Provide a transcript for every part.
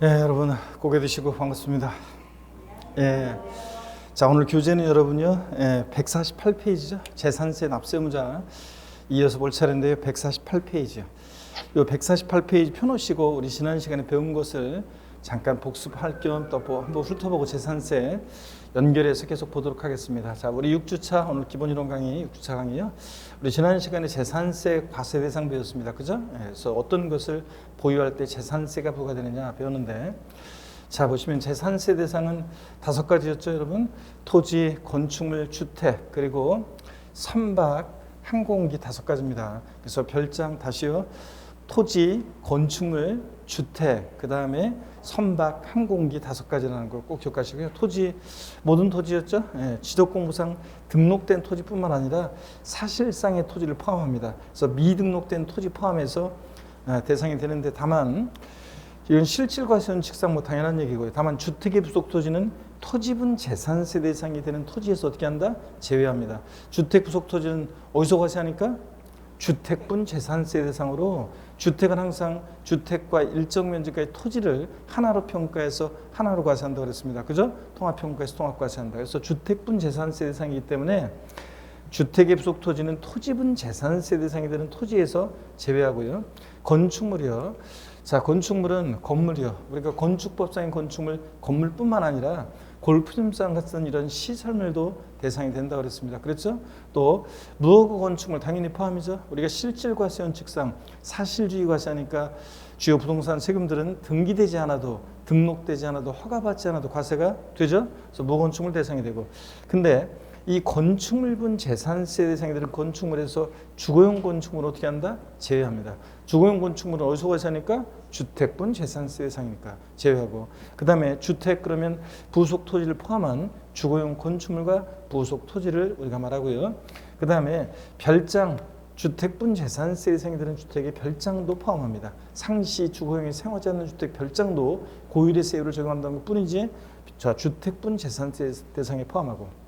여러분 고개 드시고 반갑습니다. 자, 오늘 교재는 여러분요 148페이지죠. 재산세 납세의무자 이어서 볼 차례인데요. 148페이지요. 이 148페이지 펴놓으시고 우리 지난 시간에 배운 것을 잠깐 복습할 겸 또 한번 훑어보고 재산세 연결해서 계속 보도록 하겠습니다. 자, 우리 6주차 오늘 기본이론 강의 6주차 강의요. 우리 지난 시간에 재산세 과세 대상 배웠습니다. 그죠? 그래서 어떤 것을 보유할 때 재산세가 부과되느냐 배웠는데, 자, 보시면 재산세 대상은 5가지였죠, 여러분. 토지, 건축물, 주택, 그리고 선박, 항공기 5가지입니다. 그래서 별장 다시요. 토지, 건축물, 주택, 그 다음에 선박, 항공기 5가지라는 걸 꼭 기억하시고요. 토지, 모든 토지였죠. 지적공부상 등록된 토지뿐만 아니라 사실상의 토지를 포함합니다. 그래서 미등록된 토지 포함해서 대상이 되는데, 다만 이건 실질과세원칙상 뭐 당연한 얘기고요. 다만 주택의 부속 토지는 토지분 재산세 대상이 되는 토지에서 어떻게 한다? 제외합니다. 주택 부속 토지는 어디서 과세하니까? 주택분 재산세 대상으로, 주택은 항상 주택과 일정 면적의 토지를 하나로 평가해서 하나로 과세한다고 그랬습니다. 그죠? 통합평가해서 통합과세한다. 그래서 주택분 재산세 대상이기 때문에 주택의 부속 토지는 토지분 재산세 대상이 되는 토지에서 제외하고요. 건축물이요. 자, 건축물은 건물이요. 우리가 건축법상의 건축물, 건물뿐만 아니라 골프장상 같은 이런 시설물도 대상이 된다고 그랬습니다. 그렇죠? 또 무허가 건축물 당연히 포함이죠. 우리가 실질과세원칙상 사실주의 과세하니까 주요 부동산 세금들은 등기되지 않아도, 등록되지 않아도, 허가받지 않아도 과세가 되죠. 그래서 무허가 건축물 대상이 되고, 근데 이 건축물분 재산세 대상이 되는 건축물에서 주거용 건축물은 어떻게 한다? 제외합니다. 주거용 건축물은 어디서 과세하니까? 주택분 재산세 대상이니까 제외하고, 그 다음에 주택 그러면 부속 토지를 포함한 주거용 건축물과 부속 토지를 우리가 말하고요. 그 다음에 별장, 주택분 재산세 대상이 되는 주택의 별장도 포함합니다. 상시 주거용이 생활하지 않는 주택 별장도 고율의 세율을 적용한다는 것 뿐이지, 자, 주택분 재산세 대상에 포함하고,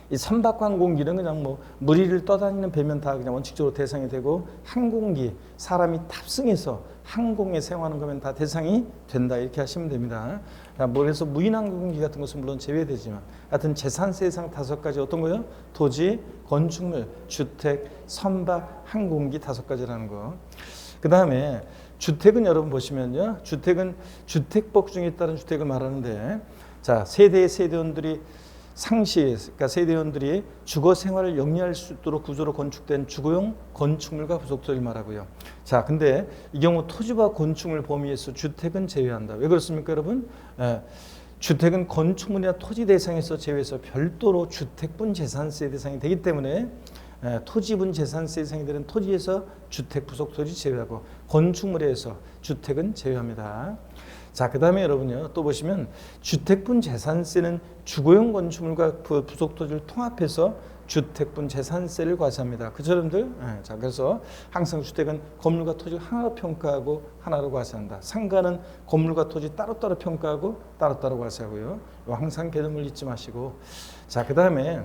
이 선박과 항공기는 그냥 뭐 무리를 떠다니는 배면 다 그냥 원칙적으로 대상이 되고, 항공기 사람이 탑승해서 항공에 사용하는 거면 다 대상이 된다, 이렇게 하시면 됩니다. 그래서 무인항공기 같은 것은 물론 제외되지만 하여튼 재산세 대상 5가지 어떤 거요? 토지, 건축물, 주택, 선박, 항공기 5가지라는 거. 그 다음에 주택은 여러분 보시면요, 주택은 주택법 중에 따른 주택을 말하는데, 자, 세대원들이 상시, 그러니까 세대원들이 주거 생활을 영위할 수 있도록 구조로 건축된 주거용 건축물과 부속 토지를 말하고요. 자, 근데 이 경우 토지와 건축물 범위에서 주택은 제외한다. 왜 그렇습니까, 여러분? 주택은 건축물이나 토지 대상에서 제외해서 별도로 주택분 재산세 대상이 되기 때문에 토지분 재산세 대상이 되는 토지에서 주택 부속 토지 제외하고, 건축물에서 주택은 제외합니다. 자, 그 다음에 여러분요, 또 보시면 주택분 재산세는 주거용 건축물과 부속 토지를 통합해서 주택분 재산세를 과세합니다. 그죠, 여러분들? 자, 그래서 항상 주택은 건물과 토지를 하나로 평가하고 하나로 과세한다. 상가는 건물과 토지 따로따로 평가하고 따로따로 과세하고요. 항상 개념을 잊지 마시고. 자, 그 다음에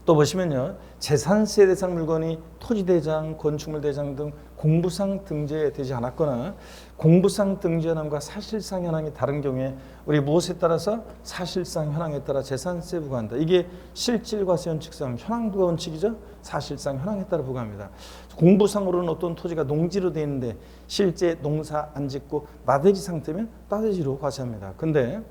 또 보시면요, 재산세 대상 물건이 토지대장, 건축물 대장 등 공부상 등재되지 않았거나 공부상 등재 현황과 사실상 현황이 다른 경우에 우리 무엇에 따라서? 사실상 현황에 따라 재산세 부과한다. 이게 실질과세원칙상 현황 부과 원칙이죠. 사실상 현황에 따라 부과합니다. 공부상으로는 어떤 토지가 농지로 되어 있는데 실제 농사 안 짓고 나대지 상태면 나대지로 과세합니다. 근데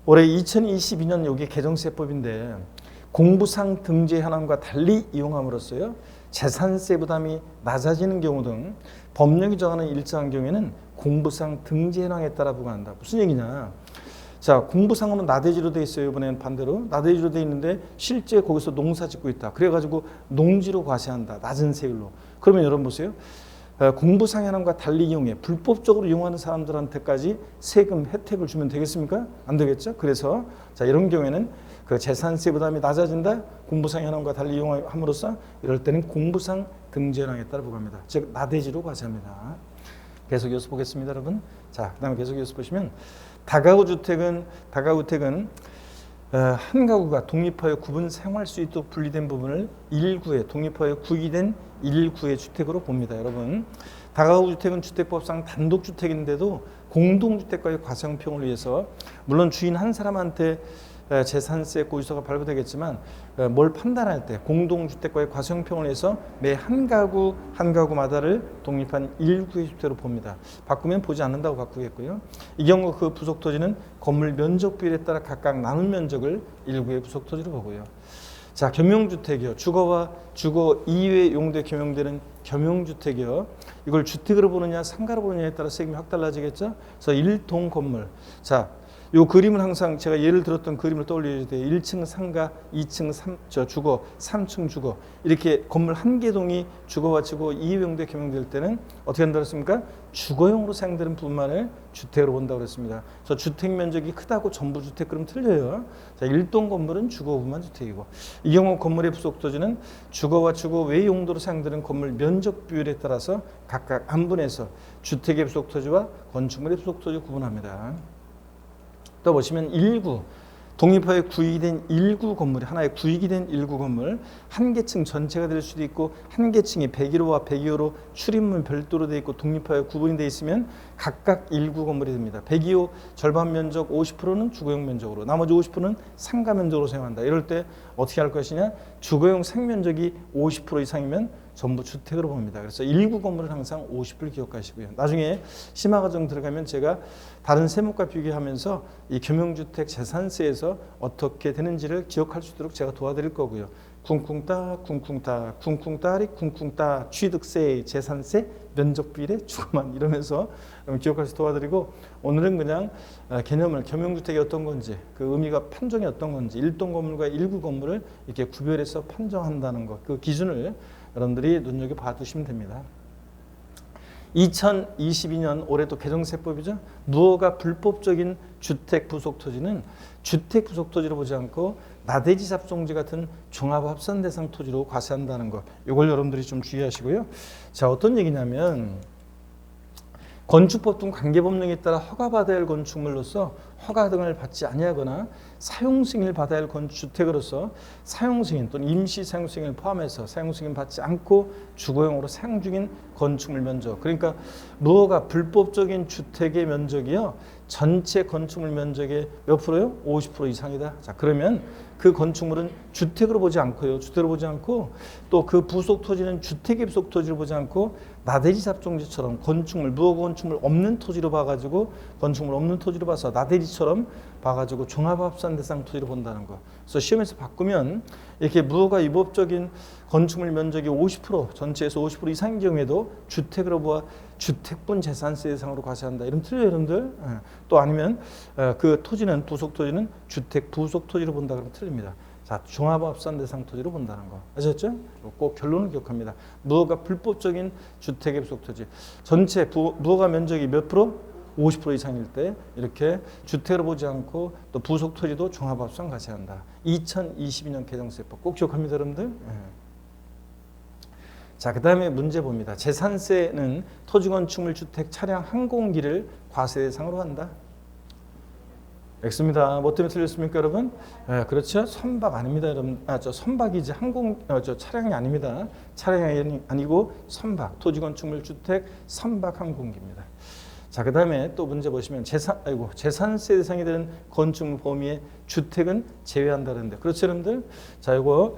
올해 2022년 여기 개정세법인데, 공부상 등재 현황과 달리 이용함으로써요, 재산세 부담이 낮아지는 경우 등 법령이 정하는 일정한 경우에는 공부상 등재 현황에 따라 부과한다. 무슨 얘기냐? 자, 공부상으로는 나대지로 돼 있어요. 이번에는 반대로 나대지로 돼 있는데 실제 거기서 농사 짓고 있다. 그래가지고 농지로 과세한다. 낮은 세율로. 그러면 여러분 보세요. 공부상 현황과 달리 이용해 불법적으로 이용하는 사람들한테까지 세금 혜택을 주면 되겠습니까? 안 되겠죠? 그래서 자, 이런 경우에는 그 재산세 부담이 낮아진다. 공부상 현황과 달리 이용함으로써 이럴 때는 공부상 등재 현황에 따라 부과합니다. 즉 나대지로 과세합니다. 계속 이어서 보겠습니다, 여러분. 자, 그다음에 계속 이어서 보시면 다가구 주택은 한 가구가 독립하여 구분 생활할 수 있도록 분리된 부분을 독립하여 구기된 1구의 주택으로 봅니다, 여러분. 다가구 주택은 주택법상 단독주택인데도 공동주택과의 과세형평을 위해서 물론 주인 한 사람한테 재산세 고지서가 발부되겠지만 뭘 판단할 때 공동주택과의 과세형평을 위해서 매 한 가구마다를 독립한 1구의 주택으로 봅니다. 바꾸면 보지 않는다고 바꾸겠고요. 이 경우 그 부속토지는 건물 면적 비율에 따라 각각 나눈 면적을 1구의 부속토지로 보고요. 자, 겸용주택이요. 주거와 주거 이외 용도에 겸용되는 겸용주택이요. 이걸 주택으로 보느냐 상가로 보느냐에 따라 세금이 확 달라지겠죠. 그래서 1동 건물. 자, 요 그림은 항상 제가 예를 들었던 그림을 떠올려야 돼요. 1층 상가, 2층 주거, 3층 주거. 이렇게 건물 한 개 동이 주거와 주거 이외 용도에 겸용될 때는 어떻게 한다고 했습니까? 주거용으로 사용되는 부분만을 주택으로 본다고 그랬습니다. 그래서 주택 면적이 크다고 전부 주택 그럼 틀려요. 자, 1동 건물은 주거 부분만 주택이고, 이 경우 건물의 부속토지는 주거와 주거 외 용도로 사용되는 건물 면적 비율에 따라서 각각 안분해서 주택의 부속토지와 건축물의 부속토지 구분합니다. 또 보시면 1구, 독립하여 구익이 된 1구 건물이 하나의 구익이 된 1구 건물, 한 개층 전체가 될 수도 있고 한 개층이 101호와 102호로 출입문 별도로 되어 있고 독립하여 구분이 되어 있으면 각각 1구 건물이 됩니다. 102호 절반 면적 50%는 주거용 면적으로, 나머지 50%는 상가 면적으로 사용한다. 이럴 때 어떻게 할 것이냐? 주거용 생면적이 50% 이상이면 전부 주택으로 봅니다. 그래서 1구 건물은 항상 50을 기억하시고요. 나중에 심화과정 들어가면 제가 다른 세목과 비교하면서 이 겸용주택 재산세에서 어떻게 되는지를 기억할 수 있도록 제가 도와드릴 거고요. 쿵쿵따 쿵쿵따 쿵쿵따리 쿵쿵따 취득세 재산세 면적비례 주거만 이러면서 기억할 수 도와드리고, 오늘은 그냥 개념을 겸용주택이 어떤 건지 그 의미가 판정이 어떤 건지 1동 건물과 1구 건물을 이렇게 구별해서 판정한다는 것, 그 기준을 여러분들이 눈여겨봐 두시면 됩니다. 2022년 올해도 개정세법이죠. 무허가 불법적인 주택 부속토지는 주택 부속토지로 보지 않고 나대지 잡종지 같은 종합합산 대상 토지로 과세한다는 것, 이걸 여러분들이 좀 주의하시고요. 자, 어떤 얘기냐면 건축법 등 관계법령에 따라 허가받아야 할 건축물로서 허가 등을 받지 아니하거나 사용승인을 받아야 할 건축주택으로서 사용승인 또는 임시 사용승인을 포함해서 사용승인 받지 않고 주거용으로 사용 중인 건축물 면적, 그러니까 무허가 불법적인 주택의 면적이요 전체 건축물 면적의 몇 프로요? 50% 이상이다. 자, 그러면 그 건축물은 주택으로 보지 않고요. 주택으로 보지 않고 또 그 부속 토지는 주택의 부속 토지로 보지 않고 나대지 잡종지처럼 건축물, 무허가 건축물 없는 토지로 봐가지고 건축물 없는 토지로 봐서 나대지처럼 봐가지고 종합합산 대상 토지로 본다는 거. 그래서 시험에서 바꾸면 이렇게 무허가 위법적인 건축물 면적이 50% 전체에서 50% 이상인 경우에도 주택으로 보아 주택분 재산세 대상으로 과세한다. 이러면 틀려요, 여러분들. 또 아니면 그 토지는 부속 토지는 주택 부속 토지로 본다 그러면 틀립니다. 자, 종합합산 대상 토지로 본다는 거 아셨죠? 꼭 결론을 기억합니다. 무허가 불법적인 주택의 부속 토지 전체 무허가 면적이 몇 프로? 50% 이상일 때 이렇게 주택으로 보지 않고 또 부속 토지도 종합합산 과세한다. 2022년 개정세법 꼭 기억합니다, 여러분들. 자, 그 다음에 문제 봅니다. 재산세는 토지 건축물 주택 차량 항공기를 과세 대상으로 한다. X입니다. 뭐 때문에 틀렸습니까, 여러분? 그렇죠. 선박 아닙니다, 여러분. 저 선박이지 저 차량이 아닙니다. 차량이 아니고 선박, 토지 건축물 주택 선박 항공기입니다. 자, 그 다음에 또 문제 보시면 재산세 대상이 되는 건축물 범위에 주택은 제외한다는데, 그렇죠, 여러분들? 자, 이거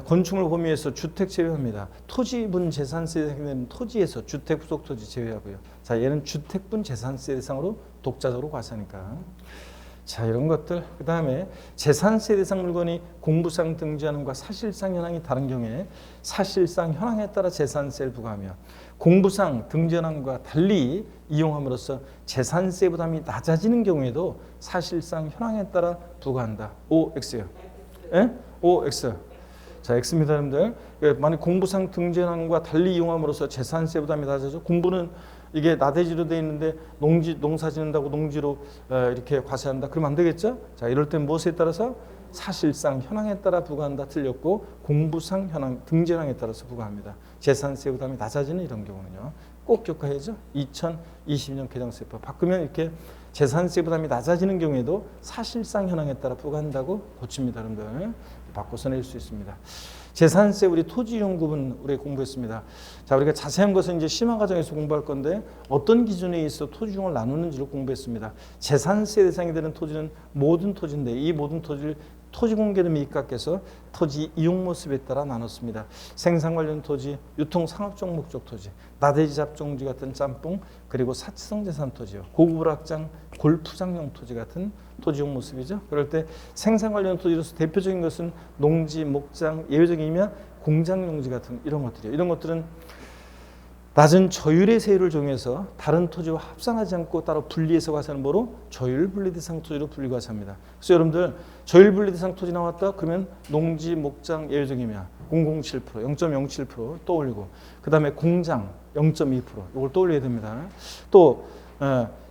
건축물 범위에서 주택 제외합니다. 토지분 재산세 대상이 되는 토지에서 주택 부속 토지 제외하고요. 자, 얘는 주택분 재산세 대상으로 독자적으로 과세하니까. 자, 이런 것들. 그 다음에 재산세 대상 물건이 공부상 등재하는 것과 사실상 현황이 다른 경우에 사실상 현황에 따라 재산세를 부과하며 공부상 등재하는 것과 달리 이용함으로써 재산세 부담이 낮아지는 경우에도 사실상 현황에 따라 부과한다. OX요. 예? OX. 자, X입니다, 여러분들. 만약 공부상 등재하는과 달리 이용함으로써 재산세 부담이 낮아져. 공부는 이게 나대지로 되어 있는데 농사 짓는다고 농지로 이렇게 과세한다. 그러면 안 되겠죠? 자, 이럴 땐 무엇에 따라서? 사실상 현황에 따라 부과한다. 틀렸고 공부상 현황 등재량에 따라서 부과합니다. 재산세 부담이 낮아지는 이런 경우는요. 꼭 기억해야죠. 2020년 개정세법 바꾸면 이렇게 재산세 부담이 낮아지는 경우에도 사실상 현황에 따라 부과한다고 고칩니다, 여러분들. 바꿔서 낼 수 있습니다. 재산세 우리 토지이용 구분 우리 공부했습니다. 자, 우리가 자세한 것은 이제 심화 과정에서 공부할 건데 어떤 기준에 있어 토지이용을 나누는지를 공부했습니다. 재산세 대상이 되는 토지는 모든 토지인데 이 모든 토지를 토지공개를 미입각해서 토지 이용 모습에 따라 나눴습니다. 생산 관련 토지, 유통 상업적 목적 토지, 나대지 잡종지 같은 짬뽕, 그리고 사치성 재산 토지요. 고급 악장, 골프장용 토지 같은 토지용 모습이죠. 그럴 때 생산 관련 토지로서 대표적인 것은 농지, 목장, 예외적이면 공장용지 같은 이런 것들이에요. 이런 것들은 낮은 저율의 세율을 정해서 다른 토지와 합산하지 않고 따로 분리해서 과세하는 뭐로? 저율 분리 대상 토지로 분리 과세합니다. 그래서 여러분들 저율 분리 대상 토지 나왔다 그러면 농지, 목장 예외적이면 0.07%, 0.07% 떠올리고 그 다음에 공장 0.2% 이걸 떠올려야 됩니다. 또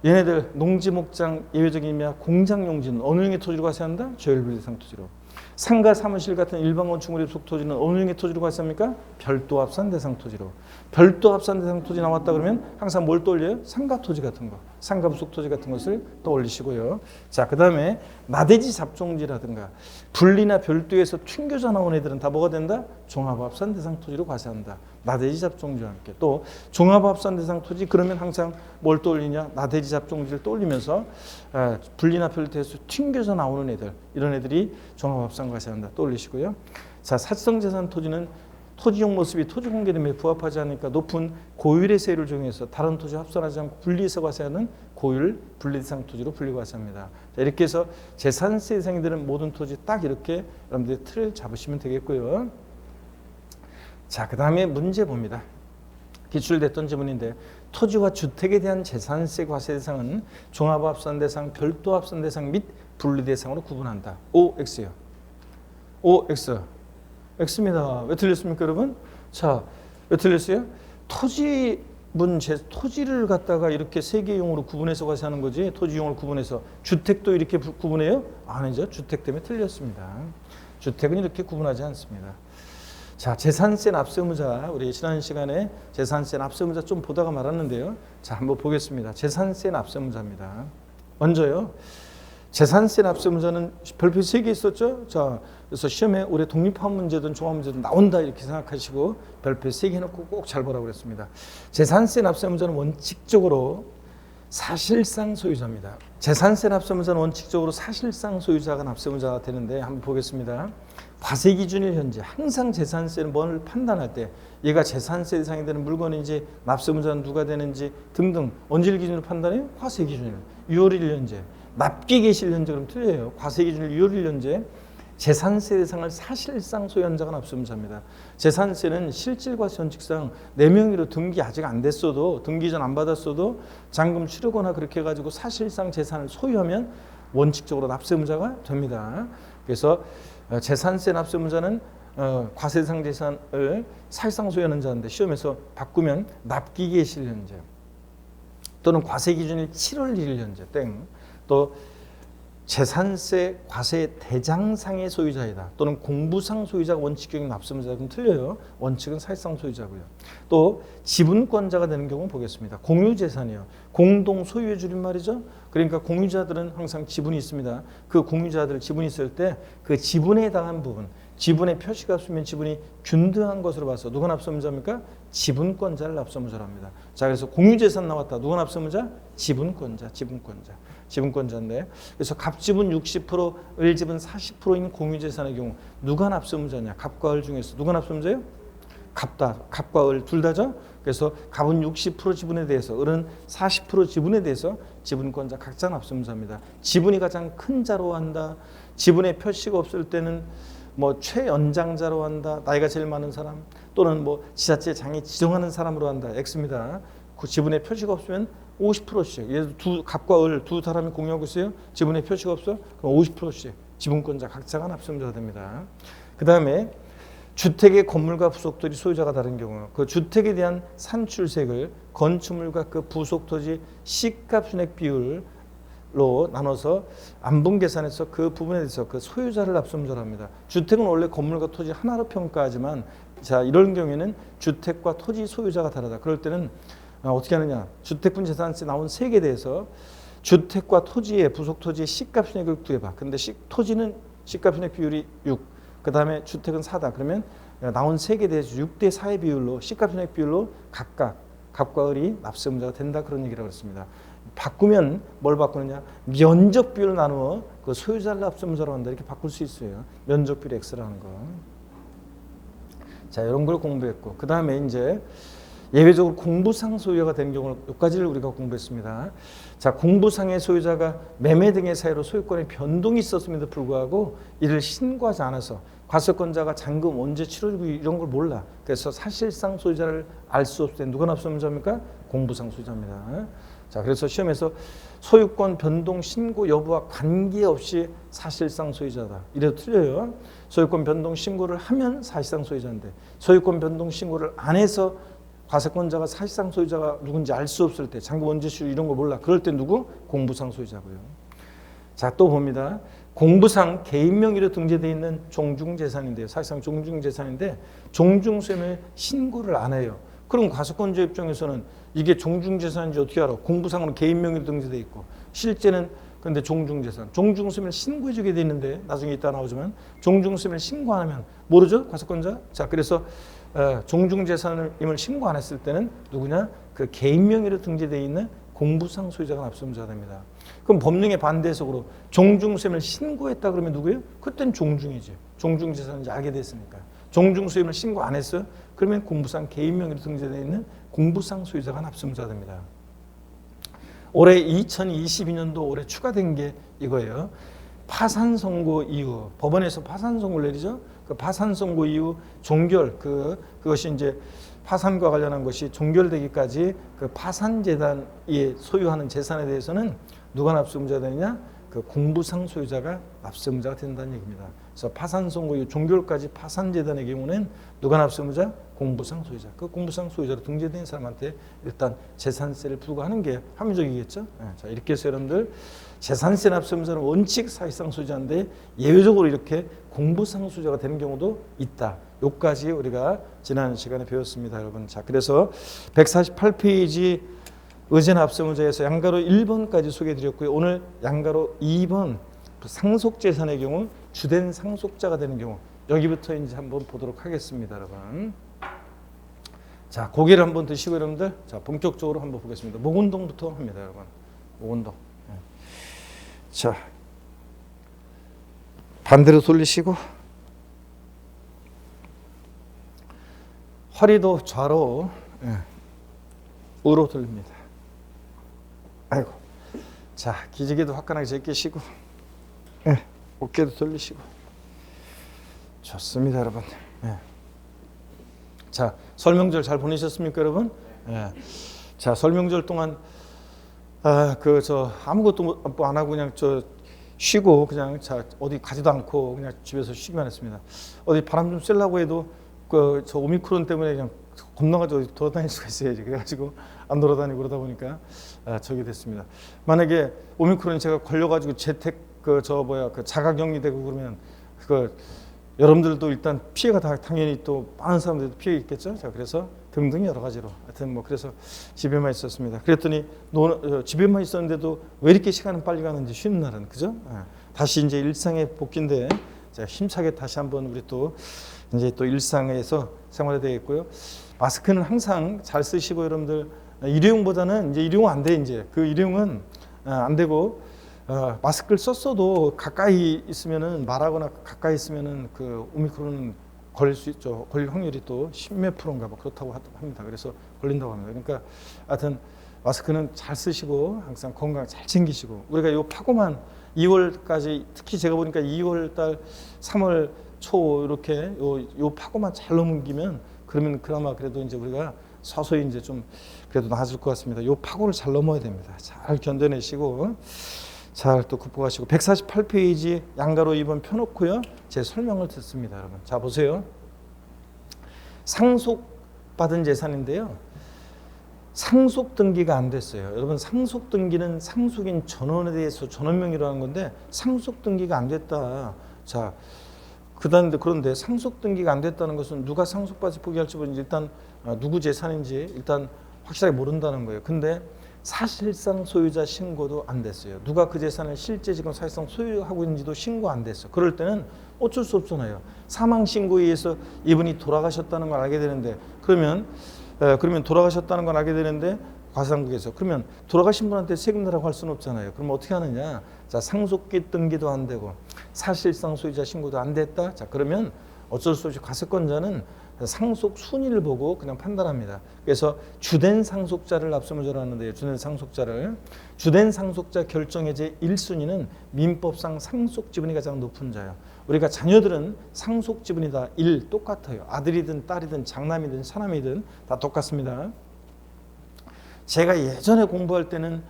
얘네들 농지, 목장 예외적이면 공장 용지는 어느 형의 토지로 과세한다? 저율 분리 대상 토지로. 상가, 사무실 같은 일반 건축물의 부속 토지는 어느 형의 토지로 과세합니까? 별도 합산 대상 토지로. 별도 합산 대상 토지 나왔다 그러면 항상 뭘 떠올려요? 상가 토지 같은 거, 상가 부속 토지 같은 것을 떠올리시고요. 자, 그 다음에 나대지 잡종지라든가 분리나 별도에서 튕겨져 나온 애들은 다 뭐가 된다? 종합합산 대상 토지로 과세한다. 나대지 잡종지와 함께. 또 종합합산 대상 토지 그러면 항상 뭘 떠올리냐? 나대지 잡종지를 떠올리면서 분리나 별도에서 튕겨져 나오는 애들, 이런 애들이 종합합산 과세한다. 떠올리시고요. 자, 사치성 재산 토지는 토지용 모습이 토지공개림에 부합하지 않으니까 높은 고율의 세율을 정해서 다른 토지 합산하지 않고 분리해서 과세하는 고율 분리대상 토지로 분리과세합니다. 자, 이렇게 해서 재산세 대상이 되는 모든 토지 딱 이렇게 여러분들이 틀을 잡으시면 되겠고요. 자, 그 다음에 문제 봅니다. 기출됐던 지문인데 토지와 주택에 대한 재산세 과세 대상은 종합합산 대상, 별도 합산 대상 및 분리 대상으로 구분한다. OX요. OX. X입니다. 왜 틀렸습니까, 여러분? 자, 왜 틀렸어요? 토지를 갖다가 이렇게 세 개용으로 구분해서 과세하는 거지. 토지용을 구분해서 주택도 이렇게 구분해요? 아니죠. 주택 때문에 틀렸습니다. 주택은 이렇게 구분하지 않습니다. 자, 재산세 납세 의무자, 우리 지난 시간에 재산세 납세 의무자 좀 보다가 말았는데요. 자, 한번 보겠습니다. 재산세 납세 의무자입니다. 먼저요. 재산세 납세 의무자는 별표 3개 있었죠. 자, 그래서 시험에 올해 독립학 문제든 종합 문제든 나온다 이렇게 생각하시고 별표 3개 해놓고 꼭 잘 보라고 그랬습니다. 재산세 납세 의무자는 원칙적으로 사실상 소유자입니다. 재산세 납세 의무자는 원칙적으로 사실상 소유자가 납세 의무자가 되는데 한번 보겠습니다. 과세 기준일 현재 항상 재산세는 뭘 판단할 때 얘가 재산세 대상이 되는 물건인지 납세 의무자는 누가 되는지 등등 언제를 기준으로 판단해요? 과세 기준일 6월 1일 현재. 납기 개시일 현재 그럼 틀려요. 과세 기준일 6월 1일 현재 재산세 대상을 사실상 소유한 자가 납세 의무자입니다. 재산세는 실질과세 원칙상 내 명의로 등기 아직 안 됐어도 등기 전 안 받았어도 잔금 치르거나 그렇게 해가지고 사실상 재산을 소유하면 원칙적으로 납세 의무자가 됩니다. 그래서 재산세 납세 의무자는 과세 대상 재산을 사실상 소유하는 자인데 시험에서 바꾸면 납기 개시일 현재 또는 과세 기준일 7월 1일 현재 땡 또 재산세 과세 대장상의 소유자이다 또는 공부상 소유자가 원칙적인 납세 의무자가 좀 틀려요. 원칙은 사실상 소유자고요. 또 지분권자가 되는 경우 보겠습니다. 공유재산이요. 공동 소유의 줄임말이죠. 그러니까 공유자들은 항상 지분이 있습니다. 그 공유자들 지분이 있을 때 그 지분에 해당한 부분, 지분의 표시가 없으면 지분이 균등한 것으로 봐서 누가 납세 의무자입니까? 지분권자를 납세 의무자로 합니다. 자, 그래서 공유재산 나왔다. 누가 납세 의무자? 지분권자인데 그래서 갑지분 60%, 을지분 40%인 공유재산의 경우 누가 납세 의무자냐? 갑과 을 중에서 누가 납세 의무자예요? 갑과 을 둘 다죠. 그래서 갑은 60% 지분에 대해서 을은 40% 지분에 대해서 지분권자 각자 납세 의무자입니다. 지분이 가장 큰 자로 한다. 지분의 표시가 없을 때는 뭐 최연장자로 한다. 나이가 제일 많은 사람 또는 뭐 지자체 장이 지정하는 사람으로 한다. X입니다. 그 지분의 표시가 없으면 50%씩. 예를 들어 갑과 을 두 사람이 공유하고 있어요. 지분의 표시가 없어? 그럼 50%씩 지분권자 각자가 납세 의무자가 됩니다. 그 다음에 주택의 건물과 부속토지 소유자가 다른 경우 그 주택에 대한 산출세액을 건축물과 그 부속토지 시가 순액 비율로 나눠서 안분 계산해서 그 부분에 대해서 그 소유자를 납세 의무자로 합니다. 주택은 원래 건물과 토지 하나로 평가하지만 자 이런 경우에는 주택과 토지 소유자가 다르다. 그럴 때는 어떻게 하느냐? 주택분 재산세 나온 세액에 대해서 주택과 토지의 부속토지의 시가 순액을 구해봐. 근데 토지는 시가 순액 비율이 6. 그 다음에 주택은 4다. 그러면 나온 세계에 대해서 6대 4의 비율로 시가편액 비율로 각각 갑과 을이 납세 의무자가 된다 그런 얘기라고 했습니다. 바꾸면 뭘 바꾸느냐? 면적 비율을 나누어 그 소유자를 납세 의무자로 한다 이렇게 바꿀 수 있어요. 면적 비율 X라는 거. 자, 이런 걸 공부했고 그 다음에 이제 예외적으로 공부상 소유자가 되는 경우는 여기까지를 우리가 공부했습니다. 자, 공부상의 소유자가 매매 등의 사유로 소유권의 변동이 있었음에도 불구하고 이를 신고하지 않아서 과세권자가 잔금 언제 치러주고 이런 걸 몰라. 그래서 사실상 소유자를 알 수 없을 때 누가 납세 의무자입니까? 공부상 소유자입니다. 자, 그래서 시험에서 소유권 변동 신고 여부와 관계없이 사실상 소유자다. 이래도 틀려요. 소유권 변동 신고를 하면 사실상 소유자인데 소유권 변동 신고를 안 해서 과세권자가 사실상 소유자가 누군지 알 수 없을 때 잔금 언제 치르 이런 거 몰라. 그럴 때 누구? 공부상 소유자고요. 자, 또 봅니다. 공부상 개인 명의로 등재되어 있는 종중재산인데요. 사실상 종중재산인데 종중세무 신고를 안 해요. 그럼 과세권자 입장에서는 이게 종중재산인지 어떻게 알아? 공부상으로 개인 명의로 등재되어 있고 실제는 근데 종중재산, 종중세무를 신고해주게 돼 있는데 나중에 이따 나오지만 종중세무를 신고 안 하면 모르죠? 과세권자? 자, 그래서 종중재산임을 신고 안 했을 때는 누구냐? 그 개인 명의로 등재되어 있는 공부상 소유자가 납세 의무자가 됩니다. 그럼 법령의 반대 해석으로 종중세무를 신고했다 그러면 누구예요? 그때는 종중이지. 종중재산인지 알게 됐으니까. 종중세무를 신고 안 했어요? 그러면 공부상 개인 명의로 등재되어 있는 공부상 소유자가 납세 의무자가 됩니다. 올해 2022년도 올해 추가된 게 이거예요. 파산 선고 이후 법원에서 파산 선고를 내리죠. 그 파산 선고 이후 종결 그것이 이제 파산과 관련한 것이 종결되기까지 그 파산 재단이 소유하는 재산에 대해서는 누가 납세 의무자가 되느냐? 그 공부상 소유자가 납세 의무자가 된다는 얘기입니다. 그래서 파산 선고 이후 종결까지 파산 재단의 경우는 누가 납세 의무자? 공부상 소유자. 그 공부상 소유자로 등재된 사람한테 일단 재산세를 부과하는 게 합리적이겠죠. 자, 이렇게 해서 여러분들 재산세 납세 의무자는 원칙 사실상 소유자인데 예외적으로 이렇게 공부상 소유자가 되는 경우도 있다. 요까지 우리가 지난 시간에 배웠습니다, 여러분. 자, 그래서 148페이지 의제 납세 의무자에서 양가로 1번까지 소개해드렸고요. 오늘 양가로 2번 상속재산의 경우 주된 상속자가 되는 경우 여기부터 이제 한번 보도록 하겠습니다, 여러분. 자, 고개를 한번 드시고 여러분들 자, 본격적으로 한번 보겠습니다. 목운동부터 합니다, 여러분. 목운동. 자, 반대로 돌리시고 허리도 좌로 우로 돌립니다. 아이고. 자, 기지개도 화끈하게 제끼시고 어깨도 돌리시고 좋습니다, 여러분. 자, 설명절 잘 보내셨습니까, 여러분? 자, 설명절 동안 아무것도 안 하고 그냥 쉬고 그냥 어디 가지도 않고 그냥 집에서 쉬기만 했습니다. 어디 바람 좀 쐬려고 해도 저 오미크론 때문에 그냥 겁나가지고 돌아다닐 수가 있어야지. 그래가지고 안 돌아다니고 그러다 보니까 저기 됐습니다. 만약에 오미크론이 제가 걸려가지고 재택 자가격리되고 그러면 여러분들도 일단 피해가 당연히 또 많은 사람들도 피해 있겠죠. 자, 그래서 등등 여러 가지로 하여튼 그래서 집에만 있었습니다. 그랬더니 집에만 있었는데도 왜 이렇게 시간은 빨리 가는지 쉬는 날은 그죠? 다시 이제 일상의 복귀인데 자, 힘차게 다시 한번 우리 또 이제 또 일상에서 생활해야 되겠고요. 마스크는 항상 잘 쓰시고 여러분들 일회용보다는 이제 일회용 안 돼. 이제 그 일회용은 안 되고 마스크를 썼어도 가까이 있으면은 말하거나 가까이 있으면은 그 오미크론 걸릴 수 있죠. 걸릴 확률이 또 10몇 프로인가 뭐 그렇다고 합니다. 그래서 걸린다고 합니다. 그러니까 하여튼 마스크는 잘 쓰시고 항상 건강 잘 챙기시고 우리가 요 파고만 2월까지 특히 제가 보니까 2월 달 3월 초 이렇게 요 파고만 잘 넘기면 그러면 그나마 그래도 이제 우리가 서서히 이제 좀 그래도 나아질 것 같습니다. 요 파고를 잘 넘어야 됩니다. 잘 견뎌내시고 잘 또 극복하시고 148페이지 양가로 2번 펴놓고요. 제 설명을 듣습니다, 여러분. 자, 보세요. 상속받은 재산인데요. 상속 등기가 안 됐어요. 여러분, 상속 등기는 상속인 전원에 대해서 전원 명의로 하는 건데 상속 등기가 안 됐다. 자, 그런데 상속 등기가 안 됐다는 것은 누가 상속받지 포기할지 모르는지 일단 누구 재산인지 일단 확실하게 모른다는 거예요. 근데 사실상 소유자 신고도 안 됐어요. 누가 그 재산을 실제 지금 사실상 소유하고 있는지도 신고 안 됐어. 그럴 때는 어쩔 수 없잖아요. 사망 신고에 의해서 이분이 돌아가셨다는 걸 알게 되는데 그러면 돌아가셨다는 걸 알게 되는데 과세당국에서 그러면 돌아가신 분한테 세금 내라고 할 수는 없잖아요. 그럼 어떻게 하느냐? 자, 상속기 등기도 안 되고 사실상 소유자 신고도 안 됐다. 자, 그러면 어쩔 수 없이 과세권자는 상속 순위를 보고 그냥 판단합니다. 그래서 주된 상속자를 납세무자로 하는데요. 주된 상속자 결정의 제1순위는 민법상 상속 지분이 가장 높은 자예요. 우리가 자녀들은 상속 지분이 다 1 똑같아요. 아들이든 딸이든 장남이든 차남이든 다 똑같습니다. 제가 예전에 공부할 때는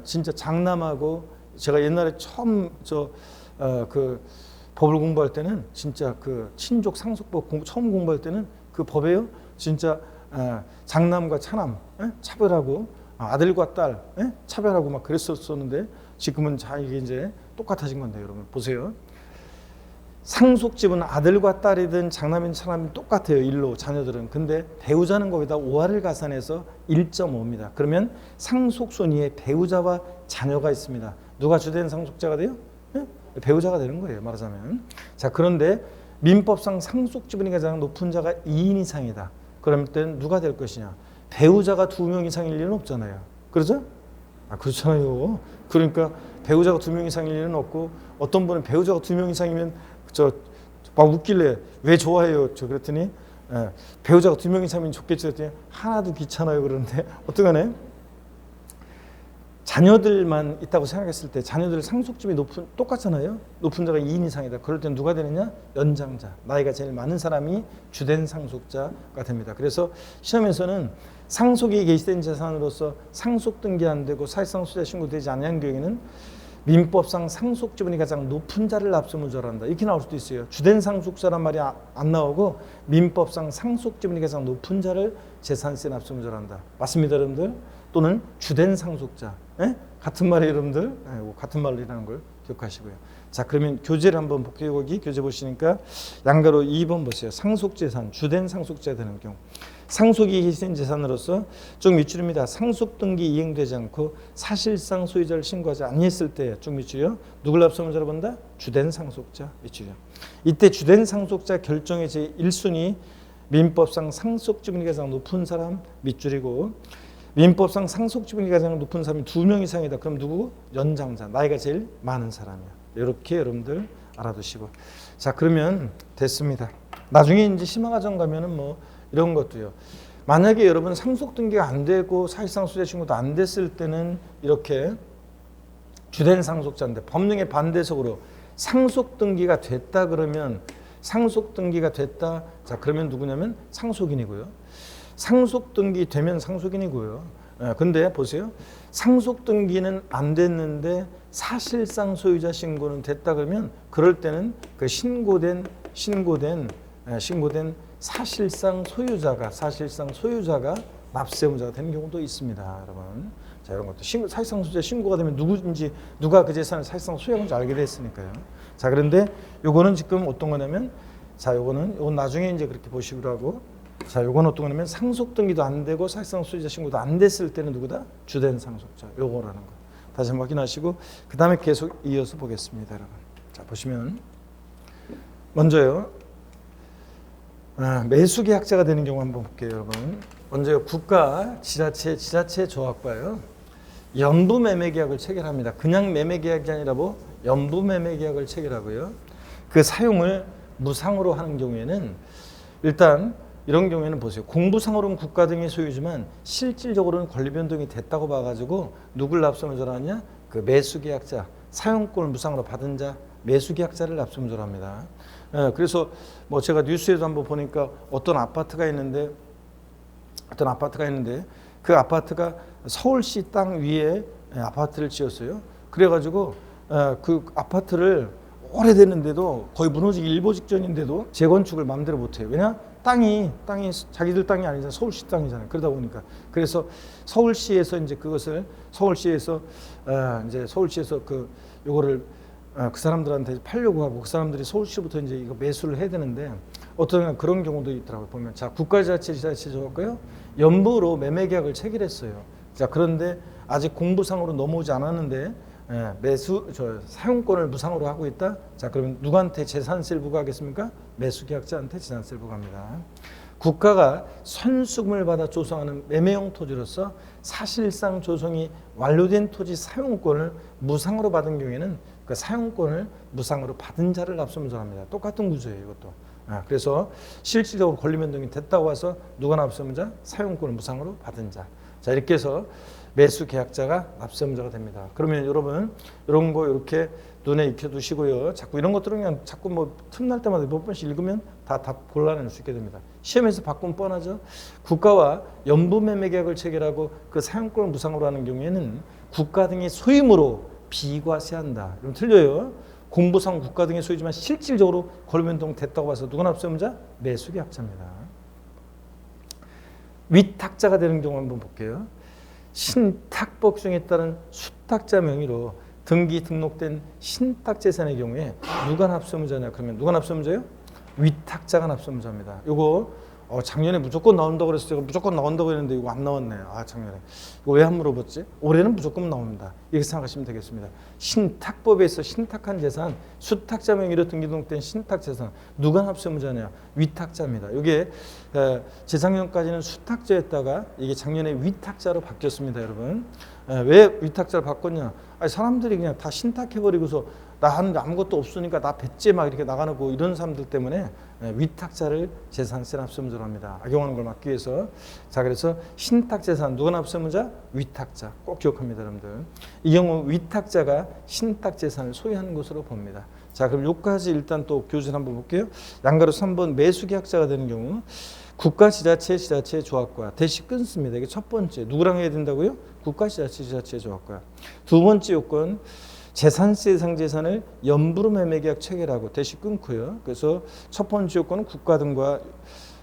진짜 장남하고 제가 옛날에 처음 그 법을 공부할 때는 진짜 그 친족 상속법 처음 공부할 때는 그 법에요 진짜 장남과 차남 차별하고 아들과 딸 차별하고 막 그랬었는데 지금은 이게 이제 똑같아진 건데 여러분 보세요. 상속 지분은 아들과 딸이든 장남이든 차남이든 똑같아요. 일로 자녀들은. 근데 배우자는 거기다 5할을 가산해서 1.5입니다. 그러면 상속 순위에 배우자와 자녀가 있습니다. 누가 주된 상속자가 돼요? 배우자가 되는 거예요. 말하자면. 자, 그런데 민법상 상속 지분이 가장 높은 자가 2인 이상이다. 그럴 때는 누가 될 것이냐? 배우자가 2명 이상일 리는 없잖아요. 그렇죠? 그렇잖아요. 그러니까 배우자가 2명 이상일 리는 없고 어떤 분은 배우자가 2명 이상이면 막 웃길래 왜 좋아해요? 그랬더니 배우자가 2명 이상이면 좋겠죠. 그랬더니 하나도 귀찮아요. 그러는데 어떡하네? 자녀들만 있다고 생각했을 때 자녀들 상속집이 똑같잖아요. 높은 자가 2인 이상이다. 그럴 땐 누가 되느냐? 연장자. 나이가 제일 많은 사람이 주된 상속자가 됩니다. 그래서 시험에서는 상속이 개시된 재산으로서 상속 등기 안 되고 사실상 소유자 신고되지 않은 경우에는 민법상 상속 지분이 가장 높은 자를 납세무자로 한다. 이렇게 나올 수도 있어요. 주된 상속자란 말이 안 나오고 민법상 상속 지분이 가장 높은 자를 재산세 납세무자로 한다. 맞습니다, 여러분들? 또는 주된 상속자. 같은 말이에요, 여러분들. 같은 말이라는 걸 기억하시고요. 자, 그러면 교재를 한번 볼게요. 거기 교재 보시니까 양가로 2번 보세요. 상속재산, 주된 상속자가 되는 경우. 상속이 개시된 재산으로서 쭉 밑줄입니다. 상속 등기 이행되지 않고 사실상 소유자를 신고하지 아니했을 때 쭉 밑줄이요. 누굴 납세무자로 본다? 주된 상속자 밑줄이요. 이때 주된 상속자 결정의 제1순위 민법상 상속 지분이 가장 높은 사람 밑줄이고 민법상 상속 지분이 가장 높은 사람이 2명 이상이다. 그럼 누구? 연장자. 나이가 제일 많은 사람이야. 이렇게 여러분들 알아두시고. 자, 그러면 됐습니다. 나중에 이제 심화과정 가면은 뭐 이런 것도요. 만약에 여러분 상속 등기가 안 되고 사실상 소유자 신고도 안 됐을 때는 이렇게 주된 상속자인데 법령의 반대석으로 상속 등기가 됐다 그러면 상속 등기가 됐다. 자, 그러면 누구냐면 상속인이고요. 상속 등기 되면 상속인이고요. 근데 보세요. 상속 등기는 안 됐는데 사실상 소유자 신고는 됐다 그러면 그럴 때는 그 신고된 사실상 소유자가 납세무자가 되는 경우도 있습니다, 여러분. 자, 이런 것도 사실상 소유자 신고가 되면 누가 그 재산을 사실상 소유한지 알게 됐으니까요. 자, 그런데 요거는 지금 어떤 거냐면 요건 나중에 이제 그렇게 보시기로 하고 자, 요건 어떤 거냐면 상속 등기도 안 되고 사실상 소유자 신고도 안 됐을 때는 누구다? 주된 상속자. 요거라는 거. 다시 한번 확인하시고 그다음에 계속 이어서 보겠습니다, 여러분. 자, 보시면 먼저요. 매수계약자가 되는 경우 한번 볼게요, 여러분. 먼저 국가, 지자체 조합과요. 연부매매계약을 체결합니다. 그냥 매매계약이 아니라 연부매매계약을 체결하고요. 그 사용을 무상으로 하는 경우에는 일단 이런 경우에는 보세요. 공부상으로는 국가 등의 소유지만 실질적으로는 권리 변동이 됐다고 봐가지고 누굴 납세무자로 하냐? 그 매수계약자, 사용권을 무상으로 받은 자, 매수계약자를 납세무자로 합니다. 그래서 뭐 제가 뉴스에도 한번 보니까 어떤 아파트가 있는데 그 아파트가 서울시 땅 위에 아파트를 지었어요. 그래가지고 그 아파트를 오래됐는데도 거의 무너지기 일보 직전인데도 재건축을 마음대로 못해요. 왜냐? 땅이 자기들 땅이 아니잖아요. 서울시 땅이잖아요. 그러다 보니까 그래서 서울시에서 이제 그것을 서울시에서 요거를 그 사람들한테 팔려고 하고 그 사람들이 서울시부터 이제 이거 매수를 해야 되는데 어떤 그런 경우도 있더라고요. 보면 자, 지자체 조합과요 연부로 매매 계약을 체결했어요. 자, 그런데 아직 공부상으로 넘어오지 않았는데 사용권을 무상으로 하고 있다. 자, 그러면 누구한테 재산세를 부과하겠습니까? 매수계약자한테 재산세를 부과합니다. 국가가 선수금을 받아 조성하는 매매용 토지로서 사실상 조성이 완료된 토지 사용권을 무상으로 받은 경우에는 그 사용권을 무상으로 받은 자를 납세의무자합니다. 똑같은 구조예요, 이것도. 그래서 실질적으로 권리변동이 됐다고 해서 누가 납세의무자? 사용권을 무상으로 받은 자. 자, 이렇게 해서 매수 계약자가 납세의무자가 됩니다. 그러면 여러분 이런 거 이렇게 눈에 익혀두시고요. 자꾸 이런 것들은 그냥 자꾸 뭐 틈날 때마다 몇 번씩 읽으면 다 답 골라낼 수 있게 됩니다. 시험에서 바꾸면 뻔하죠. 국가와 연부매매계약을 체결하고 그 사용권을 무상으로 하는 경우에는 국가 등의 소임으로 비과세한다. 그럼 틀려요. 공보상 국가 등의 소유지만 실질적으로 권리변동 됐다고 봐서 누가 납세의무자? 매수계약자입니다. 위탁자가 되는 경우 한번 볼게요. 신탁법 규정에 따른 수탁자 명의로 등기 등록된 신탁재산의 경우에 누가 납세의무자냐? 그러면 누가 납세의무자예요? 위탁자가 납세의무자입니다. 요거 작년에 무조건 나온다고 그래서 제가 무조건 나온다고 했는데 이거 안 나왔네. 작년에. 이거 왜 안 물어봤지? 올해는 무조건 나옵니다. 이렇게 생각하시면 되겠습니다. 신탁법에서 신탁한 재산, 수탁자 명의로 등기 등록된 신탁재산 누가 납세의무자냐? 위탁자입니다. 이게 재작년까지는 수탁자였다가 이게 작년에 위탁자로 바뀌었습니다, 여러분. 왜 위탁자를 바꿨냐? 사람들이 그냥 다 신탁해버리고서 나는 아무것도 없으니까 나 뱉지 막 이렇게 나가고 이런 사람들 때문에 위탁자를 재산세 납세의무자로 합니다. 악용하는 걸 막기 위해서. 자, 그래서 신탁재산 누가 납세의무자? 위탁자. 꼭 기억합니다, 여러분들. 이 경우 위탁자가 신탁재산을 소유하는 것으로 봅니다. 자, 그럼 여기까지 일단 또 교재를 한번 볼게요. 양가로 3번 매수계약자가 되는 경우 국가, 지자체, 지자체 조합과 대시 끊습니다. 이게 첫 번째. 누구랑 해야 된다고요? 국가, 지자체, 지자체 조합과. 두 번째 요건 재산세 대상 재산을 연부로 매매계약 체결하고 대시 끊고요. 그래서 첫 번째 요건은 국가 등과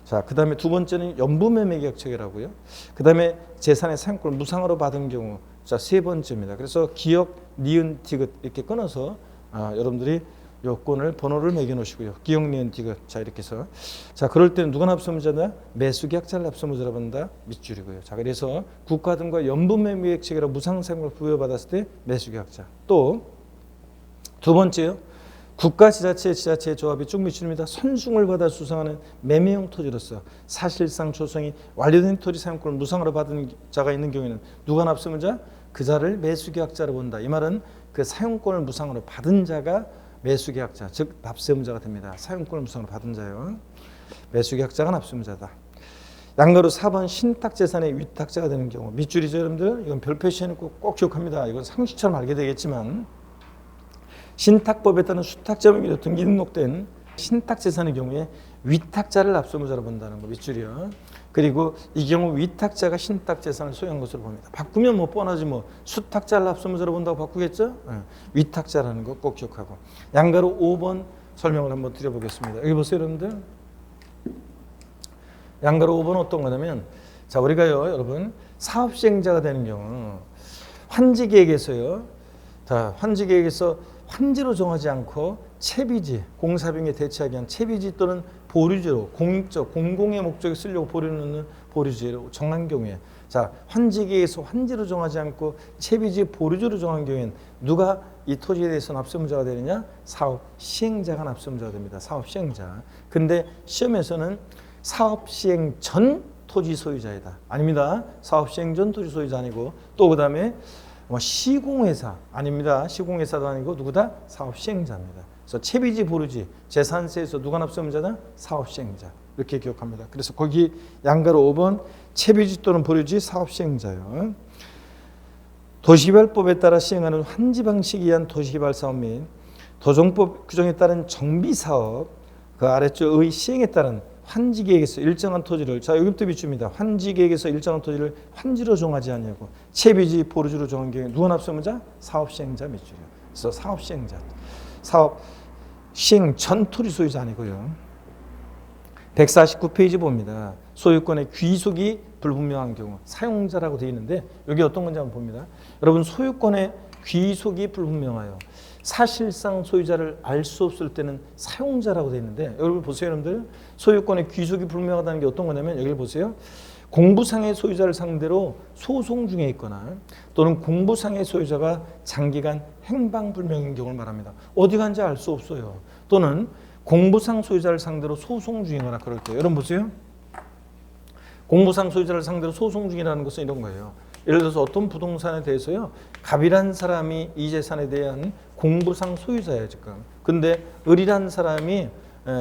자, 그 다음에 두 번째는 연부 매매계약 체결하고요. 그 다음에 재산의 사용권을 무상으로 받은 경우 자, 세 번째입니다. 그래서 기역, 니은, 디귿 이렇게 끊어서 여러분들이 요건을 번호를 매겨 놓으시고요. 기역, 니은, 디귿 자, 이렇게 해서 자, 그럴 때는 누가 납세의무자냐? 매수계약자를 납세의무자로 본다. 밑줄이고요. 자, 그래서 국가 등과 연부 매매계약 체결하고 무상 사용권을 부여받았을 때 매수계약자. 또 두 번째요. 국가, 지자체, 지자체 조합이 쭉 밑줄입니다. 선승을 받아 수상하는 매매용 토지로서 사실상 조성이 완료된 토지 사용권을 무상으로 받은 자가 있는 경우에는 누가 납세의무자? 그 자를 매수계약자로 본다. 이 말은 그 사용권을 무상으로 받은 자가 매수계약자, 즉 납세의무자가 됩니다. 사용권을 무상으로 받은 자요. 매수계약자가 납세의무자다. 양가로 4번 신탁재산의 위탁자가 되는 경우 밑줄이죠, 여러분들. 이건 별 표시해놓고 꼭 기억합니다. 이건 상식처럼 알게 되겠지만 신탁법에 따른 수탁자 명의로 등기 등록된 신탁재산의 경우에 위탁자를 납세의무자로 본다는 거 밑줄이요. 그리고 이 경우 위탁자가 신탁재산을 소유한 것으로 봅니다. 바꾸면 뭐 뻔하지 뭐 수탁자를 납세의무자로 본다고 바꾸겠죠? 위탁자라는 거 꼭 기억하고. 양가로 5번 설명을 한번 드려보겠습니다. 여기 보세요, 여러분들. 양가로 5번 어떤 거냐면 자, 우리가요, 여러분 사업시행자가 되는 경우 환지계획에서요. 자, 환지계획에서 환지로 정하지 않고 채비지, 공사비용에 대체하기 위한 채비지 또는 보류지로 공익적, 공공의 목적에 쓰려고 보류는 보류지로 정한 경우에 자, 환지계획에서 환지로 정하지 않고 채비지, 보류지로 정한 경우에는 누가 이 토지에 대해서 납세의무자가 되느냐? 사업시행자가 납세의무자가 됩니다. 사업시행자. 근데 시험에서는 사업시행 전 토지 소유자이다. 아닙니다. 사업시행 전 토지 소유자 아니고 또 그 다음에 시공회사 아닙니다. 시공회사도 아니고 누구다? 사업시행자입니다. 그래서 채비지, 보류지, 재산세에서 누가 납세의무자다? 사업시행자. 이렇게 기억합니다. 그래서 거기 양가로 5번 채비지 또는 보류지 사업시행자요. 도시개발법에 따라 시행하는 환지 방식에 의한 도시개발 사업 및 도정법 규정에 따른 정비사업 그 아래쪽의 시행에 따른 환지계획에서 일정한 토지를 자, 여기부터 밑줄입니다. 환지계획에서 일정한 토지를 환지로 정하지 않냐고 채비지, 보류지로 정한 경우에 누가 납세의무자? 사업시행자 밑줄이요. 그래서 사업시행자. 사업 시행 전 토지 소유자 아니고요. 149페이지 봅니다. 소유권의 귀속이 불분명한 경우 사용자라고 되어 있는데 여기 어떤 건지 한번 봅니다. 여러분 소유권의 귀속이 불분명하여 사실상 소유자를 알 수 없을 때는 사용자라고 되어 있는데 여러분 보세요, 여러분들. 소유권의 귀속이 불분명하다는 게 어떤 거냐면 여기 보세요. 공부상의 소유자를 상대로 소송 중에 있거나 또는 공부상의 소유자가 장기간 행방불명인 경우를 말합니다. 어디 간지 알 수 없어요. 또는 공부상 소유자를 상대로 소송 중이거나 그럴 때요. 여러분 보세요. 공부상 소유자를 상대로 소송 중이라는 것은 이런 거예요. 예를 들어서 어떤 부동산에 대해서요. 갑이란 사람이 이 재산에 대한 공부상 소유자예요. 지금. 근데 을이란 사람이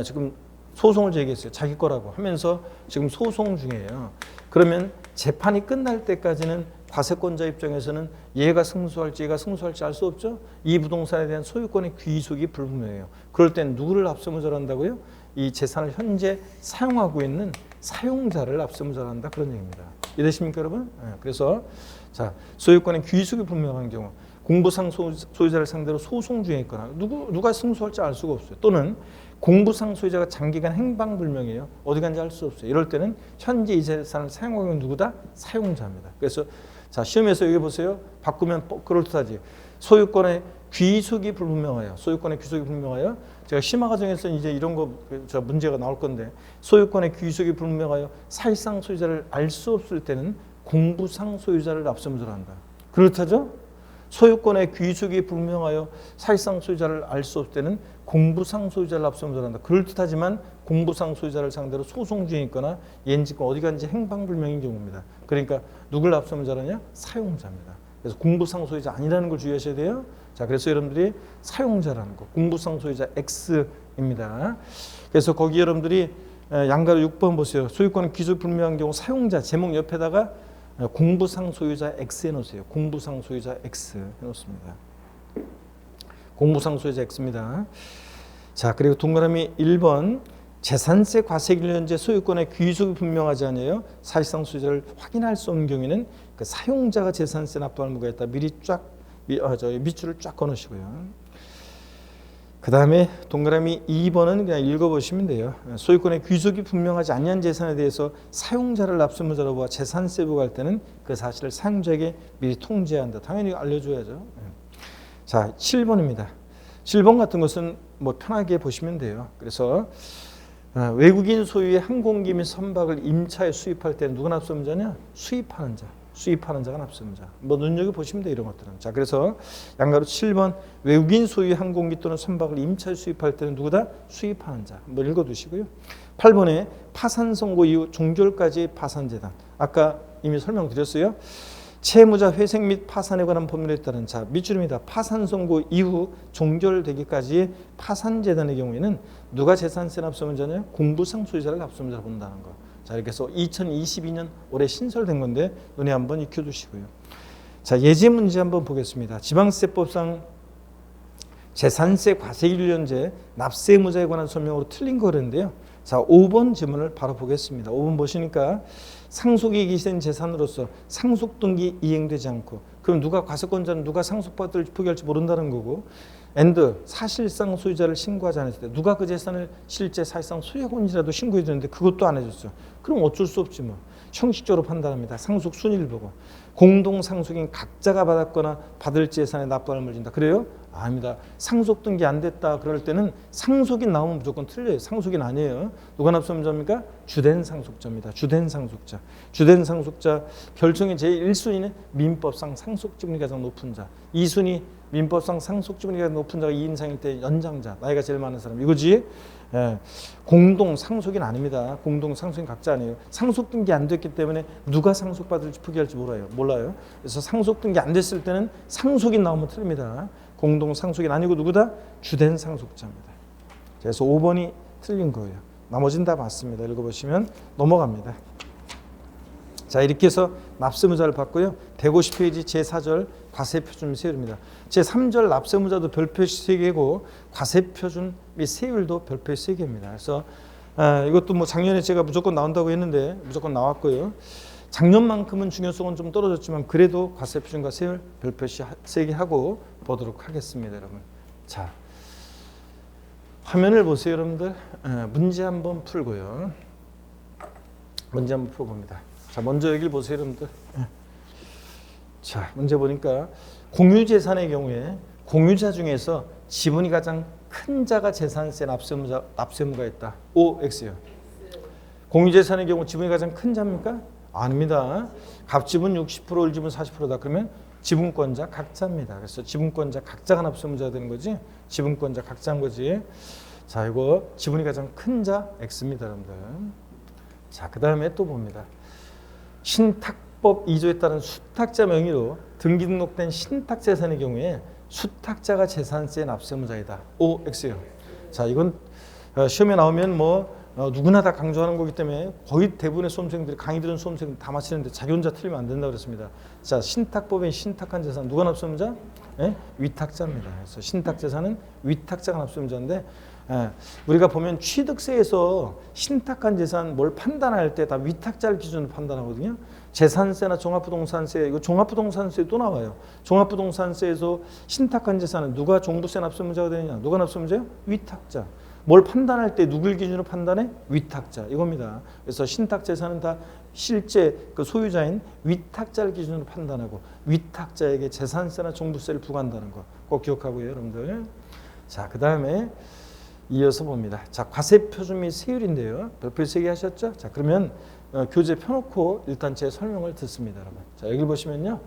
지금 소송을 제기했어요. 자기 거라고 하면서 지금 소송 중이에요. 그러면 재판이 끝날 때까지는 과세권자 입장에서는 얘가 승소할지 얘가 승소할지 알 수 없죠. 이 부동산에 대한 소유권의 귀속이 불분명해요. 그럴 땐 누구를 압수무죄한다고요? 이 재산을 현재 사용하고 있는 사용자를 압수무죄한다 그런 얘기입니다. 이해되십니까 여러분? 그래서 자 소유권의 귀속이 불명한 경우 공부상 소유자를 상대로 소송 중에 있거나 누가 승소할지 알 수가 없어요. 또는 공부상 소유자가 장기간 행방불명이에요. 어디 간지 알 수 없어요. 이럴 때는 현재 이 재산을 사용하고 있는 누구다? 사용자입니다. 그래서 자 시험에서 여기 보세요. 바꾸면 그럴듯하지. 소유권의 귀속이 불분명하여. 소유권의 귀속이 불분명하여. 제가 심화 과정에서 이제 이런 거 저 문제가 나올 건데 소유권의 귀속이 불분명하여 사실상 소유자를 알 수 없을 때는 공부상 소유자를 압수무죄한다. 그렇다죠? 소유권의 귀속이 불명하여 사실상 소유자를 알 수 없을 때는 공부상 소유자를 압수무죄한다. 그럴듯하지만 공부상 소유자를 상대로 소송 중에 있거나 얘는 지금 어디 간지 행방불명인 경우입니다. 그러니까 누굴 압수무죄하느냐? 사용자입니다. 그래서 공부상 소유자 아니라는 걸 주의하셔야 돼요. 자, 그래서 여러분들이 사용자라는 거, 공부상 소유자 X입니다. 그래서 거기 여러분들이 양가로 6번 보세요. 소유권은 귀속 불명한 경우 사용자 제목 옆에다가 공부상 소유자 X 해놓으세요. 공부상 소유자 X 해놓습니다. 공부상 소유자 X입니다. 자, 그리고 동그라미 1번 재산세 과세기일년제 소유권의 귀속이 분명하지 않아요. 사실상 소유자를 확인할 수 없는 경우에는 그 사용자가 재산세 납부할 의무가 있다. 미리 밑줄을 쫙 꺼놓으시고요. 그 다음에 동그라미 2번은 그냥 읽어보시면 돼요. 소유권의 귀속이 분명하지 않는 재산에 대해서 사용자를 압수무죄로 보아 재산세 부과할 때는 그 사실을 사용자에게 미리 통지해야 한다. 당연히 알려줘야죠. 자, 7번입니다. 7번 같은 것은 뭐 편하게 보시면 돼요. 그래서 외국인 소유의 항공기 및 선박을 임차에 수입할 때는 누가 납세무자냐? 수입하는 자. 수입하는 자가 납세무자. 뭐 눈여겨보시면 돼요. 이런 것들은. 자, 그래서 양가로 7번 외국인 소유의 항공기 또는 선박을 임차에 수입할 때는 누구다? 수입하는 자. 뭐 읽어두시고요. 8번에 파산 선고 이후 종결까지 파산재단. 아까 이미 설명드렸어요. 채무자 회생 및 파산에 관한 법률에 따른 자 밑줄입니다. 파산 선고 이후 종결되기까지의 파산재단의 경우에는 누가 재산세 납세무자냐? 공부상 소유자를 납세무자로 본다는 거. 자, 이렇게 해서 2022년 올해 신설된 건데 눈에 한번 익혀두시고요. 자, 예제 문제 한번 보겠습니다. 지방세법상 재산세 과세기일년제 납세의무자에 관한 설명으로 틀린 거랬는데요. 자, 5번 지문을 바로 보겠습니다. 5번 보시니까 상속이 기시된 재산으로서 상속등기 이행되지 않고 그럼 누가 과세권자는 누가 상속받을 포기할지 모른다는 거고 and 사실상 소유자를 신고하지 않았을 때 누가 그 재산을 실제 사실상 소유권이라도 신고해야 되는데 그것도 안 해줬어요. 그럼 어쩔 수 없지 뭐. 형식적으로 판단합니다. 상속 순위를 보고 공동 상속인 각자가 받았거나 받을 재산에 납부할 의무를 진다. 그래요? 아닙니다. 상속 등기 안 됐다 그럴 때는 상속인 나오면 무조건 틀려요. 상속인 아니에요. 누가 납세무자입니까? 주된 상속자입니다. 주된 상속자. 주된 상속자 결정의 제1순위는 민법상 상속지분이 가장 높은 자. 2순위 민법상 상속지분이 가장 높은 자가 2인상일 때 연장자. 나이가 제일 많은 사람. 이거지? 예. 공동 상속인 아닙니다. 공동 상속인 각자 아니에요. 상속 등기 안 됐기 때문에 누가 상속받을지 포기할지 몰라요. 그래서 상속 등기 안 됐을 때는 상속인 나오면 틀립니다. 공동 상속인 아니고 누구다? 주된 상속자입니다. 그래서 5번이 틀린 거예요. 나머지는 다 맞습니다. 읽어보시면 넘어갑니다. 자, 이렇게 해서 납세무자를 봤고요. 150페이지 제4절 과세표준 세율입니다. 제3절 납세무자도 별표시 3개고 과세표준 및 세율도 별표시 3개입니다. 그래서 이것도 뭐 작년에 제가 무조건 나온다고 했는데 무조건 나왔고요. 작년만큼은 중요성은 좀 떨어졌지만 그래도 과세표준과 세율 별표시 3개 하고 보도록 하겠습니다. 여러분. 자, 화면을 보세요. 여러분들. 문제 한번 풀고요. 문제 한번 풀어봅니다. 자, 먼저 여기를 보세요. 여러분들. 자, 문제 보니까 공유재산의 경우에 공유자 중에서 지분이 가장 큰 자가 재산세 납세무가 있다. O, X요. 공유재산의 경우 지분이 가장 큰 자입니까? 아닙니다. 갑집은 60%, 을집은 40%다. 그러면 지분권자 각자입니다. 그래서 지분권자 각자가 납세의무자가 되는 거지. 지분권자 각자인 거지. 자, 이거 지분이 가장 큰 자 X입니다, 여러분들. 자, 그 다음에 또 봅니다. 신탁법 2조에 따른 수탁자 명의로 등기 등록된 신탁재산의 경우에 수탁자가 재산세 납세의무자이다. OX요. 자, 이건 시험에 나오면 누구나 다 강조하는 거기 때문에 거의 대부분의 수험생들이 강의 들은 수험생들 다 마치는데 자기 혼자 틀리면 안 된다고 그랬습니다. 자, 신탁법에 신탁한 재산 누가 납세의무자? 예? 위탁자입니다. 그래서 신탁재산은 위탁자가 납세의무자인데 우리가 보면 취득세에서 신탁한 재산 뭘 판단할 때 다 위탁자를 기준으로 판단하거든요. 재산세나 종합부동산세, 이거 종합부동산세 또 나와요. 종합부동산세에서 신탁한 재산은 누가 종부세 납세의무자가 되느냐? 누가 납세의무자요? 위탁자. 뭘 판단할 때 누굴 기준으로 판단해? 위탁자 이겁니다. 그래서 신탁재산은 다 실제 그 소유자인 위탁자를 기준으로 판단하고 위탁자에게 재산세나 종부세를 부과한다는 거 꼭 기억하고요, 여러분들. 자, 그 다음에 이어서 봅니다. 자, 과세표준 및 세율인데요. 별표 3개 하셨죠? 자, 그러면 교재 펴놓고 일단 제 설명을 듣습니다, 여러분. 자, 여기 보시면요.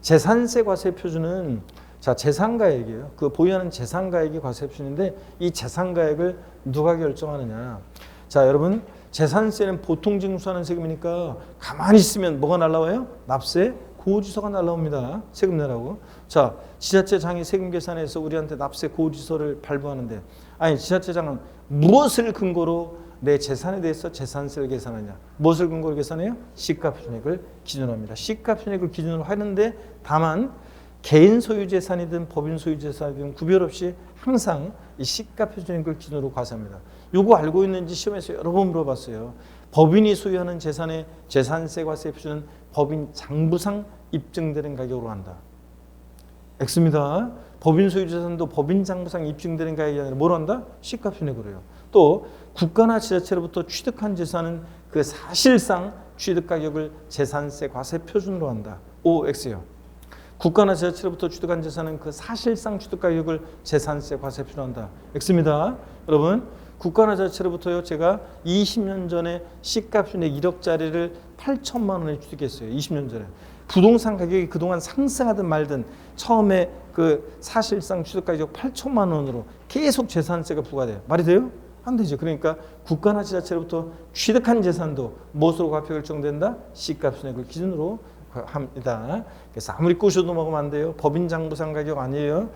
재산세 과세표준은 자, 재산가액이에요. 그 보유하는 재산가액이 과세표준인데 이 재산가액을 누가 결정하느냐. 자, 여러분 재산세는 보통 징수하는 세금이니까 가만히 있으면 뭐가 날라와요? 납세 고지서가 날라옵니다. 세금 내라고. 자, 지자체장이 세금 계산해서 우리한테 납세 고지서를 발부하는데 아니 지자체장은 무엇을 근거로 내 재산에 대해서 재산세를 계산하냐. 무엇을 근거로 계산해요? 시가표준액을 기준으로 합니다. 시가표준액을 기준으로 하는데 다만 개인 소유 재산이든 법인 소유 재산이든 구별 없이 항상 이 시가표준액을 기준으로 과세합니다. 요거 알고 있는지 시험에서 여러 번 물어봤어요. 법인이 소유하는 재산의 재산세 과세 표준은 법인 장부상 입증되는 가격으로 한다. X입니다. 법인 소유 재산도 법인 장부상 입증되는 가격이 아니라 뭘 한다? 시가표준액으로 해요. 또 국가나 지자체로부터 취득한 재산은 그 사실상 취득 가격을 재산세 과세 표준으로 한다. OX요. 국가나 지자체로부터 취득한 재산은 그 사실상 취득 가격을 재산세 과세 표준으로 한다. X입니다. 여러분 국가나 지자체로부터요 제가 20년 전에 시가표준액 1억짜리를 8천만 원에 취득했어요. 20년 전에. 부동산 가격이 그동안 상승하든 말든 처음에 그 사실상 취득 가격 8천만 원으로 계속 재산세가 부과돼요. 말이 돼요? 안 되죠. 그러니까 국가나 지자체로부터 취득한 재산도 무엇으로 과표 결정된다? 시가표준액을 기준으로 합니다. 그래서 아무리 꼬셔도 먹으면 안 돼요. 법인 장부상 가격 아니에요.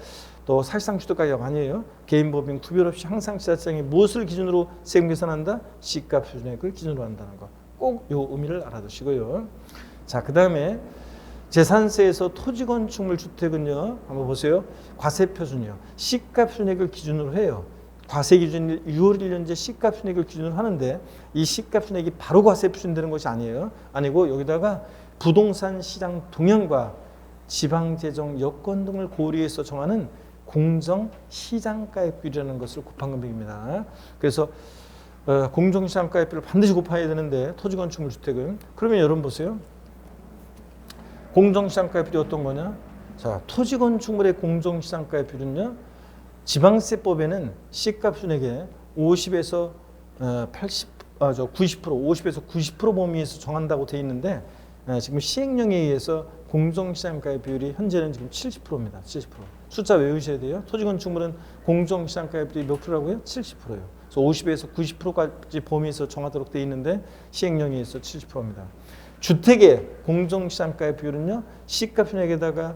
또 사실상 취득 가격 아니에요. 개인 법인 구별 없이 항상 지자체장이 무엇을 기준으로 세금 계산한다? 시가표준액을 기준으로 한다는 거. 꼭 요 의미를 알아두시고요. 자, 그 다음에 재산세에서 토지 건축물 주택은요. 한번 보세요. 과세표준이요. 시가표준액을 기준으로 해요. 과세 기준이 6월 1년제 시가표준액을 기준으로 하는데 이 시가표준액이 바로 과세표준 되는 것이 아니에요. 아니고 여기다가 부동산 시장 동향과 지방재정 여건 등을 고려해서 정하는 공정시장가액비라는 것을 곱한 금액입니다. 그래서 공정시장가액비를 반드시 곱해야 되는데 토지건축물 주택은 그러면 여러분 보세요. 공정시장가액비 어떤 거냐? 자, 토지건축물의 공정시장가액비는요. 지방세법에는 시가표준액에 50에서 90%, 50에서 90% 범위에서 정한다고 돼 있는데 지금 시행령에 의해서 공정시장가액 비율이 현재는 지금 70%입니다. 70%. 숫자 외우셔야 돼요. 토지건축물은 공정시장가액 비율이 몇 프로라고요? 70%예요. 그래서 50에서 90%까지 범위에서 정하도록 돼 있는데 시행령에 의해서 70%입니다. 주택의 공정시장가액 비율은요. 시가표준액에다가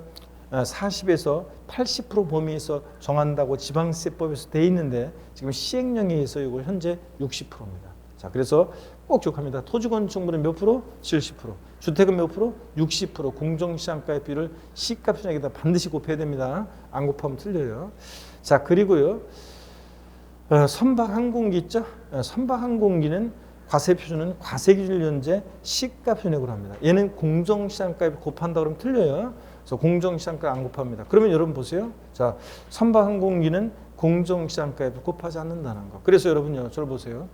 40에서 80% 범위에서 정한다고 지방세법에서 돼 있는데 지금 시행령에 의해서 이거 현재 60%입니다. 자, 그래서 꼭 기억합니다. 토지건축물은 몇 프로? 70%. 주택은 몇 프로? 60%. 공정시장가액 비율을 시가표준액에다 반드시 곱해야 됩니다. 안 곱하면 틀려요. 자, 그리고요. 선박항공기 있죠? 선박항공기는 과세표준은 과세기준을 현재 시가표준액으로 합니다. 얘는 공정시장가액 곱한다 그러면 틀려요. 그래서 공정시장가액 안 곱합니다. 그러면 여러분 보세요. 자, 선박항공기는 공정시장가액 곱하지 않는다는 거. 그래서 여러분요. 저를 보세요.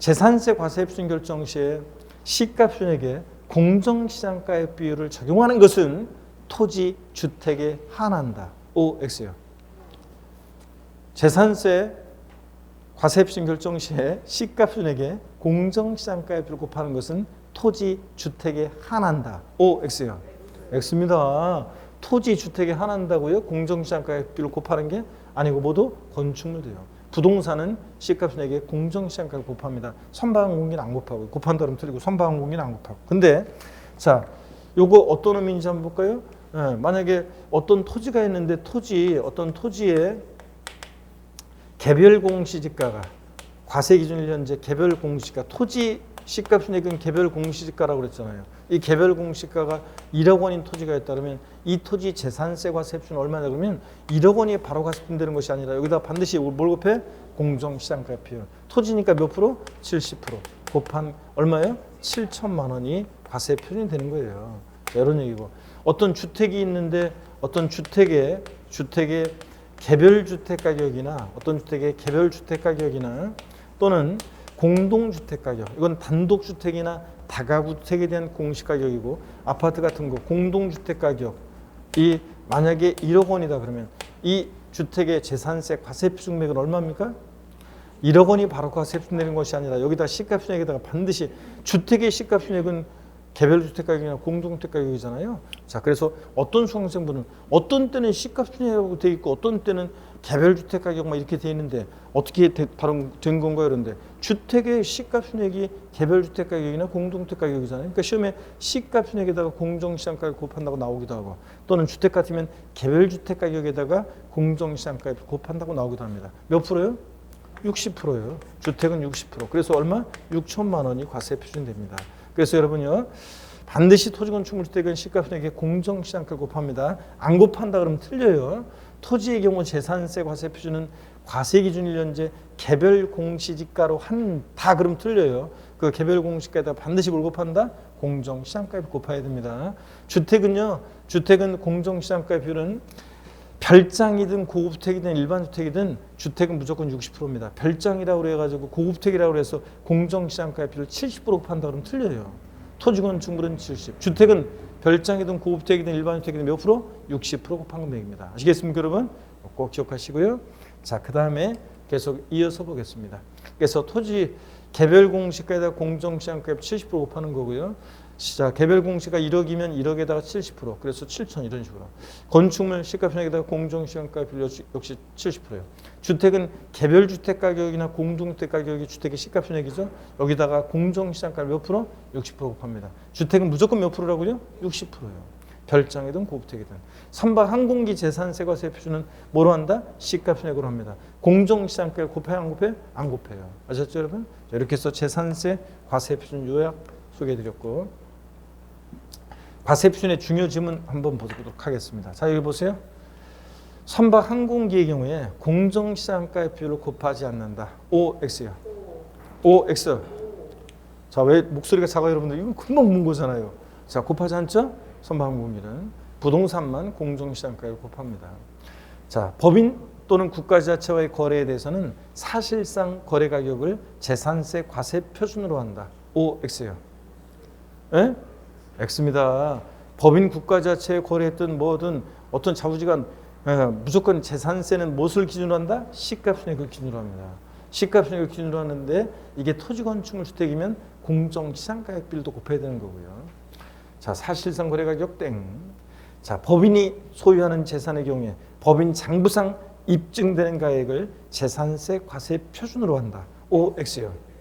재산세 과세표준 결정 시에 시가표준액에 공정시장가액 비율을 적용하는 것은 토지, 주택에 한한다. OX요. 재산세 과세표준 결정 시에 시가표준액에 공정시장가액 비율을 곱하는 것은 토지 주택에 한한다. O, X요. X입니다. 토지 주택에 한한다고요? 공정시장가액비를 곱하는 게 아니고 모두 건축물 돼요. 부동산은 시가순액에 공정시장가를 곱합니다. 선박항공기는 안 곱하고 곱한다 그러면 틀리고 선박항공기는 안 곱하고. 근데 자, 요거 어떤 의미인지 한번 볼까요? 만약에 어떤 토지가 있는데 어떤 토지에 개별 공시지가가 과세 기준일 현재 개별 공시지가 토지 시가순액은 개별 공시지가라고 그랬잖아요. 이 개별 공시지가가 1억 원인 토지가 있다 그러면 이 토지 재산세 과세 표준은 얼마냐 그러면 1억 원이 바로 과세된다는 것이 아니라 여기다 반드시 뭘 곱해? 공정시장가액비율. 토지니까 몇 프로? 70%. 곱한 얼마예요? 7천만 원이 과세 표준이 되는 거예요. 이런 얘기고. 어떤 주택이 있는데 어떤 주택의 개별 주택 가격이나 어떤 주택의 개별 주택 가격이나 또는 공동주택 가격, 이건 단독주택이나 다가구주택에 대한 공시가격이고 아파트 같은 거 공동주택 가격이 만약에 1억 원이다 그러면 이 주택의 재산세 과세 표준액은 얼마입니까? 1억 원이 바로 과세 표준되는 것이 아니라 여기다 시가표준액에다가 반드시 주택의 시가표준액은 개별 주택 가격이나 공동주택 가격이잖아요. 자, 그래서 어떤 수강생분은 어떤 때는 시가표준액이라고 돼 있고 어떤 때는 개별 주택 가격만 이렇게 돼 있는데 어떻게 발언된 건가요? 그런데 주택의 시가표준액이 개별 주택 가격이나 공동주택 가격이잖아요. 그러니까 시험에 시가표준액에다가 공정시장 가격 곱한다고 나오기도 하고 또는 주택 같으면 개별 주택 가격에다가 공정시장 가격 곱한다고 나오기도 합니다. 몇 프로요? 60%예요. 주택은 60%. 그래서 얼마? 6천만 원이 과세 표준됩니다. 그래서 여러분요, 반드시 토지건축물주택은 시가표준액에 공정시장가를 곱합니다. 안 곱한다 그러면 틀려요. 토지의 경우 재산세 과세 표준은 과세 기준일 현재 개별 공시지가로 한다 그러면 틀려요. 그 개별 공시지가에다 반드시 뭘 곱한다? 공정시장가에 곱해야 됩니다. 주택은 공정시장가 비율은 별장이든 고급주택이든 일반주택이든 주택은 무조건 60%입니다. 별장이라고 해가지고 고급주택이라고 해서 공정시장가 비율 70% 곱한다 그러면 틀려요. 토지건축물은 70%. 주택은 별장이든 고급주택이든 일반주택이든 몇 프로? 60% 곱한 금액입니다. 아시겠습니까, 여러분? 꼭 기억하시고요. 자, 그 다음에 계속 이어서 보겠습니다. 그래서 토지 개별 공시가에다 공정시장가 70% 곱하는 거고요. 자, 개별 공시가 1억이면 1억에다가 70%, 그래서 7천 이런 식으로. 건축물 시가표준액에다가 공정시장가 비율 역시 70%예요. 주택은 개별 주택 가격이나 공동주택 가격이 주택의 시가표준액이죠. 여기다가 공정시장가 몇 프로? 60% 곱합니다. 주택은 무조건 몇 프로라고요? 60%예요. 별장이든 고급주택이든. 선박 항공기 재산세 과세 표준은 뭐로 한다? 시가표준액으로 합니다. 공정시장가 곱해요, 안 곱해요? 안 곱해요. 아셨죠, 여러분? 자, 이렇게 해서 재산세 과세 표준 요약 소개해드렸고. 과세 표준의 중요 지문 한번 보도록 하겠습니다. 자, 여기 보세요. 선박 항공기의 경우에 공정시장가의 비율을 곱하지 않는다. OX요. OX. 자, 왜 목소리가 작아요, 여러분들? 이거 금방 문 거잖아요. 자, 곱하지 않죠? 선박 항공기는 부동산만 공정시장가를 곱합니다. 자, 법인 또는 국가지자체와의 거래에 대해서는 사실상 거래 가격을 재산세 과세 표준으로 한다. OX요. 예? X입니다. 법인 국가자체에 거래했든 뭐든 어떤 자부지간 무조건 재산세는 무엇을 기준으로 한다? 시가표준액을 기준으로 합니다. 시가표준액을 기준으로 하는데 이게 토지건축물 주택이면 공정시장가액비율도 곱해야 되는 거고요. 자, 사실상 거래가격 땡. 자, 법인이 소유하는 재산의 경우에 법인 장부상 입증되는 가액을 재산세 과세 표준으로 한다. OX요.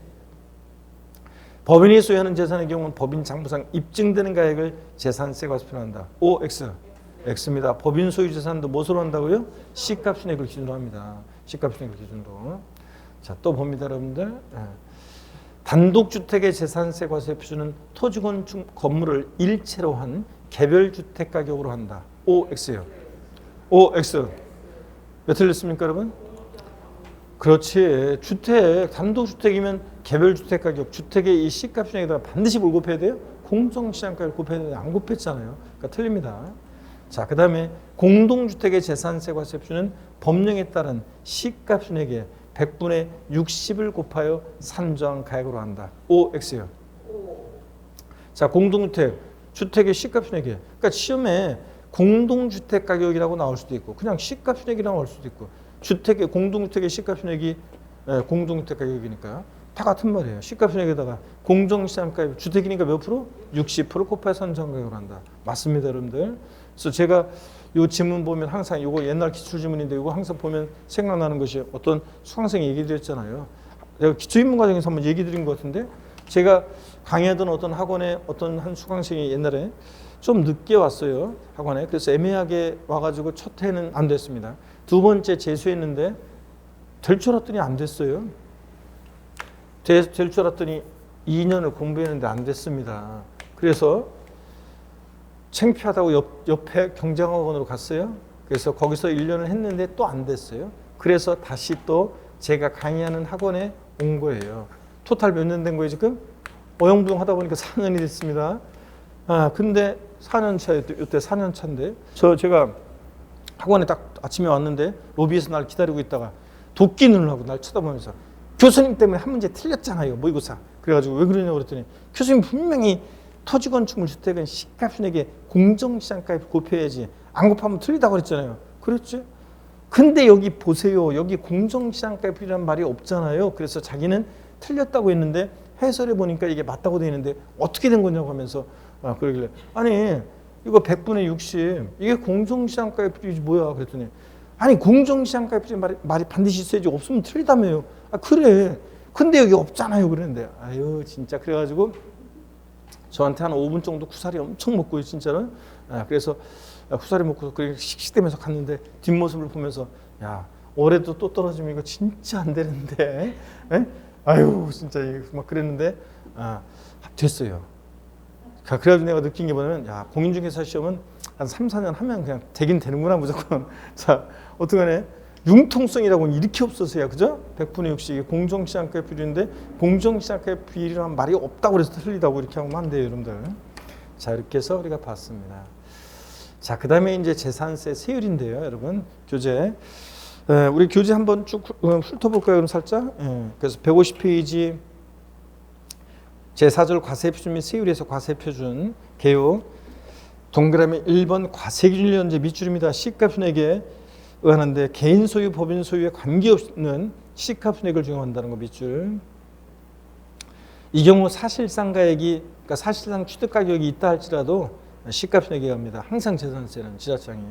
법인이 소유하는 재산의 경우는 법인 장부상 입증되는 가액을 재산세 과세 표준한다. OX. X입니다. 법인 소유 재산도 무엇으로 한다고요? 시가표준액을 기준으로 합니다. 시가표준액을 기준으로. 자, 또 봅니다, 여러분들. 단독주택의 재산세 과세 표준은 토지건축 건물을 일체로 한 개별주택 가격으로 한다. OX요. OX. 왜 틀렸습니까, 여러분? 그렇지. 주택, 단독주택이면 개별주택 가격, 주택의 이 시가표준액에다가 반드시 뭘 곱해야 돼요? 공정시장가를 곱해야 되는데 안 곱했잖아요. 그러니까 틀립니다. 자, 그 다음에 공동주택의 재산세 과세 표준은 법령에 따른 시가표준액의 100분의 60을 곱하여 산정한 가액으로 한다. OX요. 자, 공동주택, 주택의 시가표준액이에요. 그러니까 시험에 공동주택 가격이라고 나올 수도 있고 그냥 시가표준액이라고 나올 수도 있고 주택의 공동주택의 시가표준액이 공동주택 가격이니까요. 다 같은 말이에요. 시가편액에다가 공정시장가액 주택이니까 몇 프로? 60% 곱하여 산정가액으로 한다. 맞습니다, 여러분들. 그래서 제가 이 지문 보면 항상 이거 옛날 기출지문인데 이거 항상 보면 생각나는 것이 어떤 수강생이 얘기 드렸잖아요. 내가 기초입문 과정에서 한번 얘기 드린 것 같은데 제가 강의하던 어떤 학원에 어떤 한 수강생이 옛날에 좀 늦게 왔어요. 학원에. 그래서 애매하게 와가지고 첫 해는 안 됐습니다. 두 번째 재수했는데 될 줄 알았더니 안 됐어요. 될 줄 알았더니 2년을 공부했는데 안 됐습니다. 그래서 창피하다고 옆에 경쟁학원으로 갔어요. 그래서 거기서 1년을 했는데 또 안 됐어요. 그래서 다시 또 제가 강의하는 학원에 온 거예요. 토탈 몇 년 된 거예요 지금? 어영부영 하다 보니까 4년이 됐습니다. 근데 4년 차에 이때 4년 차인데 제가 학원에 딱 아침에 왔는데 로비에서 날 기다리고 있다가 도끼 눈을 하고 날 쳐다보면서 교수님 때문에 한 문제 틀렸잖아요. 모의고사. 그래가지고 왜 그러냐고 그랬더니 교수님 분명히 토지건축물 주택은 시가편액에 공정시장가액 곱해야지 안 곱하면 틀리다고 그랬잖아요. 그랬지? 근데 여기 보세요. 여기 공정시장가액이라는 말이 없잖아요. 그래서 자기는 틀렸다고 했는데 해설해 보니까 이게 맞다고 돼 있는데 어떻게 된 거냐고 하면서 그러길래 아니 이거 100분의 60 이게 공정시장가액이 뭐야 그랬더니 아니 공정시장가액 말이 반드시 있어야지 없으면 틀리다며요. 그래. 근데 여기 없잖아요. 그랬는데 아유 진짜 그래가지고 저한테 한 5분 정도 구사리 엄청 먹고요 진짜는. 그래서 구사리 먹고 씩씩대면서 갔는데 뒷모습을 보면서 야 올해도 또 떨어지면 이거 진짜 안 되는데 아유 진짜 막 그랬는데 됐어요. 그래가지고 내가 느낀 게 뭐냐면 야 공인중개사 시험은 한 3, 4년 하면 그냥 되긴 되는구나 무조건. 자 어떡하네. 융통성이라고는 이렇게 없어서야 그죠? 100분의 60 공정시장가액 비율인데 공정시장가액 비율이라는 말이 없다고 그래서 틀리다고 이렇게 하면 안 돼요 여러분들. 자 이렇게 해서 우리가 봤습니다. 자 그 다음에 이제 재산세 세율인데요 여러분 교재. 우리 교재 한번 쭉 훑어볼까요 그럼 살짝. 그래서 150페이지 제4절 과세표준 및 세율에서 과세표준 개요 동그라미 1번 과세기준련제 밑줄입니다. 시가편액에 의하는데 개인 소유, 법인 소유에 관계없는 시가편액을 적용한다는 거 밑줄. 이 경우 사실상가액이 그러니까 사실상 취득가격이 있다 할지라도 시가편액에 의합니다. 항상 재산세는 지자장이.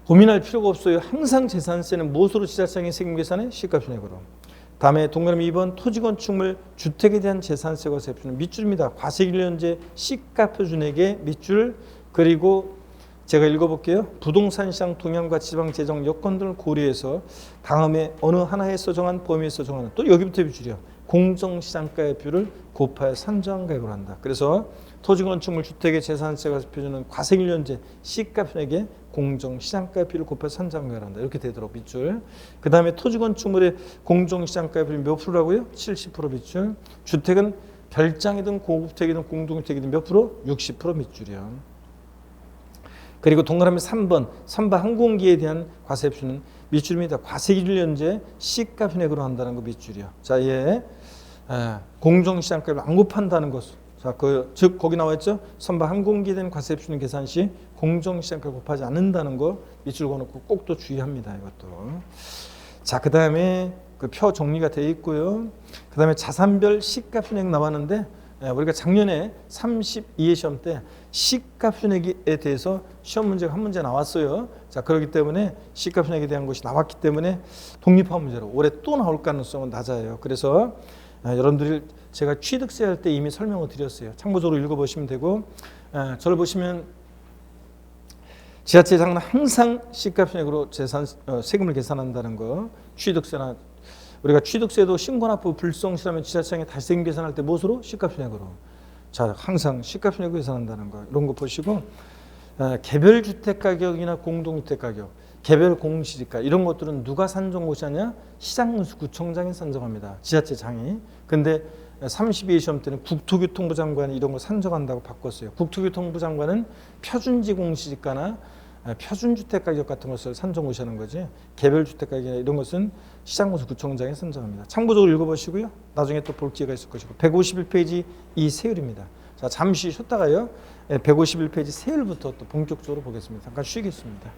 고민할 필요가 없어요. 항상 재산세는 무엇으로 지자장이 세금 계산해? 시가편액으로. 다음에 동그라미 2번 토지건축물 주택에 대한 재산세 과세표준 밑줄입니다. 과세기준제 시가표준액의 밑줄. 그리고 제가 읽어볼게요. 부동산 시장 동향과 지방 재정 여건 등을 고려해서 다음에 어느 하나에서 정한 범위에서 정하는 또 여기부터 밑줄이요. 공정시장가액비율을 곱하여 산정가액으로 한다. 그래서 토지건축물 주택의 재산세 과세표준은 과세기준제 시가편액의 공정시장가액비율을 곱하여 산정가액으로 한다. 이렇게 되도록 밑줄. 그 다음에 토지건축물의 공정시장가액비율이 몇 프로라고요? 70% 밑줄. 주택은 별장이든 고급택이든 공동주택이든 몇 프로? 60% 밑줄이요. 그리고 동그라미 3번 항공기에 대한 과세표준은 밑줄입니다. 과세기준련제 시가편액으로 한다는 거 밑줄이요. 자, 공정시장가액을 안 곱한다는 것. 자, 즉 거기 나와 있죠. 선박 항공기에 대한 과세표준 계산 시 공정시장가액을 곱하지 않는다는 거 밑줄 그어놓고 꼭 또 주의합니다. 이것도. 자, 그 다음에 그 표 정리가 되어 있고요. 그 다음에 자산별 시가편액 나왔는데 우리가 작년에 32회 시험 때 시가편액에 대해서 시험 문제가 한 문제 나왔어요. 자, 그렇기 때문에 시가편액에 대한 것이 나왔기 때문에 독립화 문제로 올해 또 나올 가능성은 낮아요. 그래서 여러분들이 제가 취득세 할 때 이미 설명을 드렸어요. 참고적으로 읽어보시면 되고 저를 보시면 지자체장은 항상 시가편액으로 세금을 계산한다는 거. 취득세나 우리가 취득세도 신고납부 불성실하면 지자체장이 다시 세금 계산할 때 무엇으로? 시가편액으로. 자, 항상 시가편액으로 계산한다는 거. 이런 거 보시고 개별 주택 가격이나 공동주택 가격, 개별 공시지가 이런 것들은 누가 산정고시하냐? 시장군수구청장이 산정합니다. 지자체장이. 근데 32회 시험 때는 국토교통부 장관이 이런 거 산정한다고 바꿨어요. 국토교통부 장관은 표준지 공시지가나 표준주택 가격 같은 것을 산정고시하는 거지 개별 주택 가격이나 이런 것은 시장군수구청장이 산정합니다. 참고적으로 읽어보시고요. 나중에 또 볼 기회가 있을 것이고 151페이지 이 세율입니다. 자, 잠시 쉬었다가요. 151페이지 세율부터 또 본격적으로 보겠습니다. 잠깐 쉬겠습니다.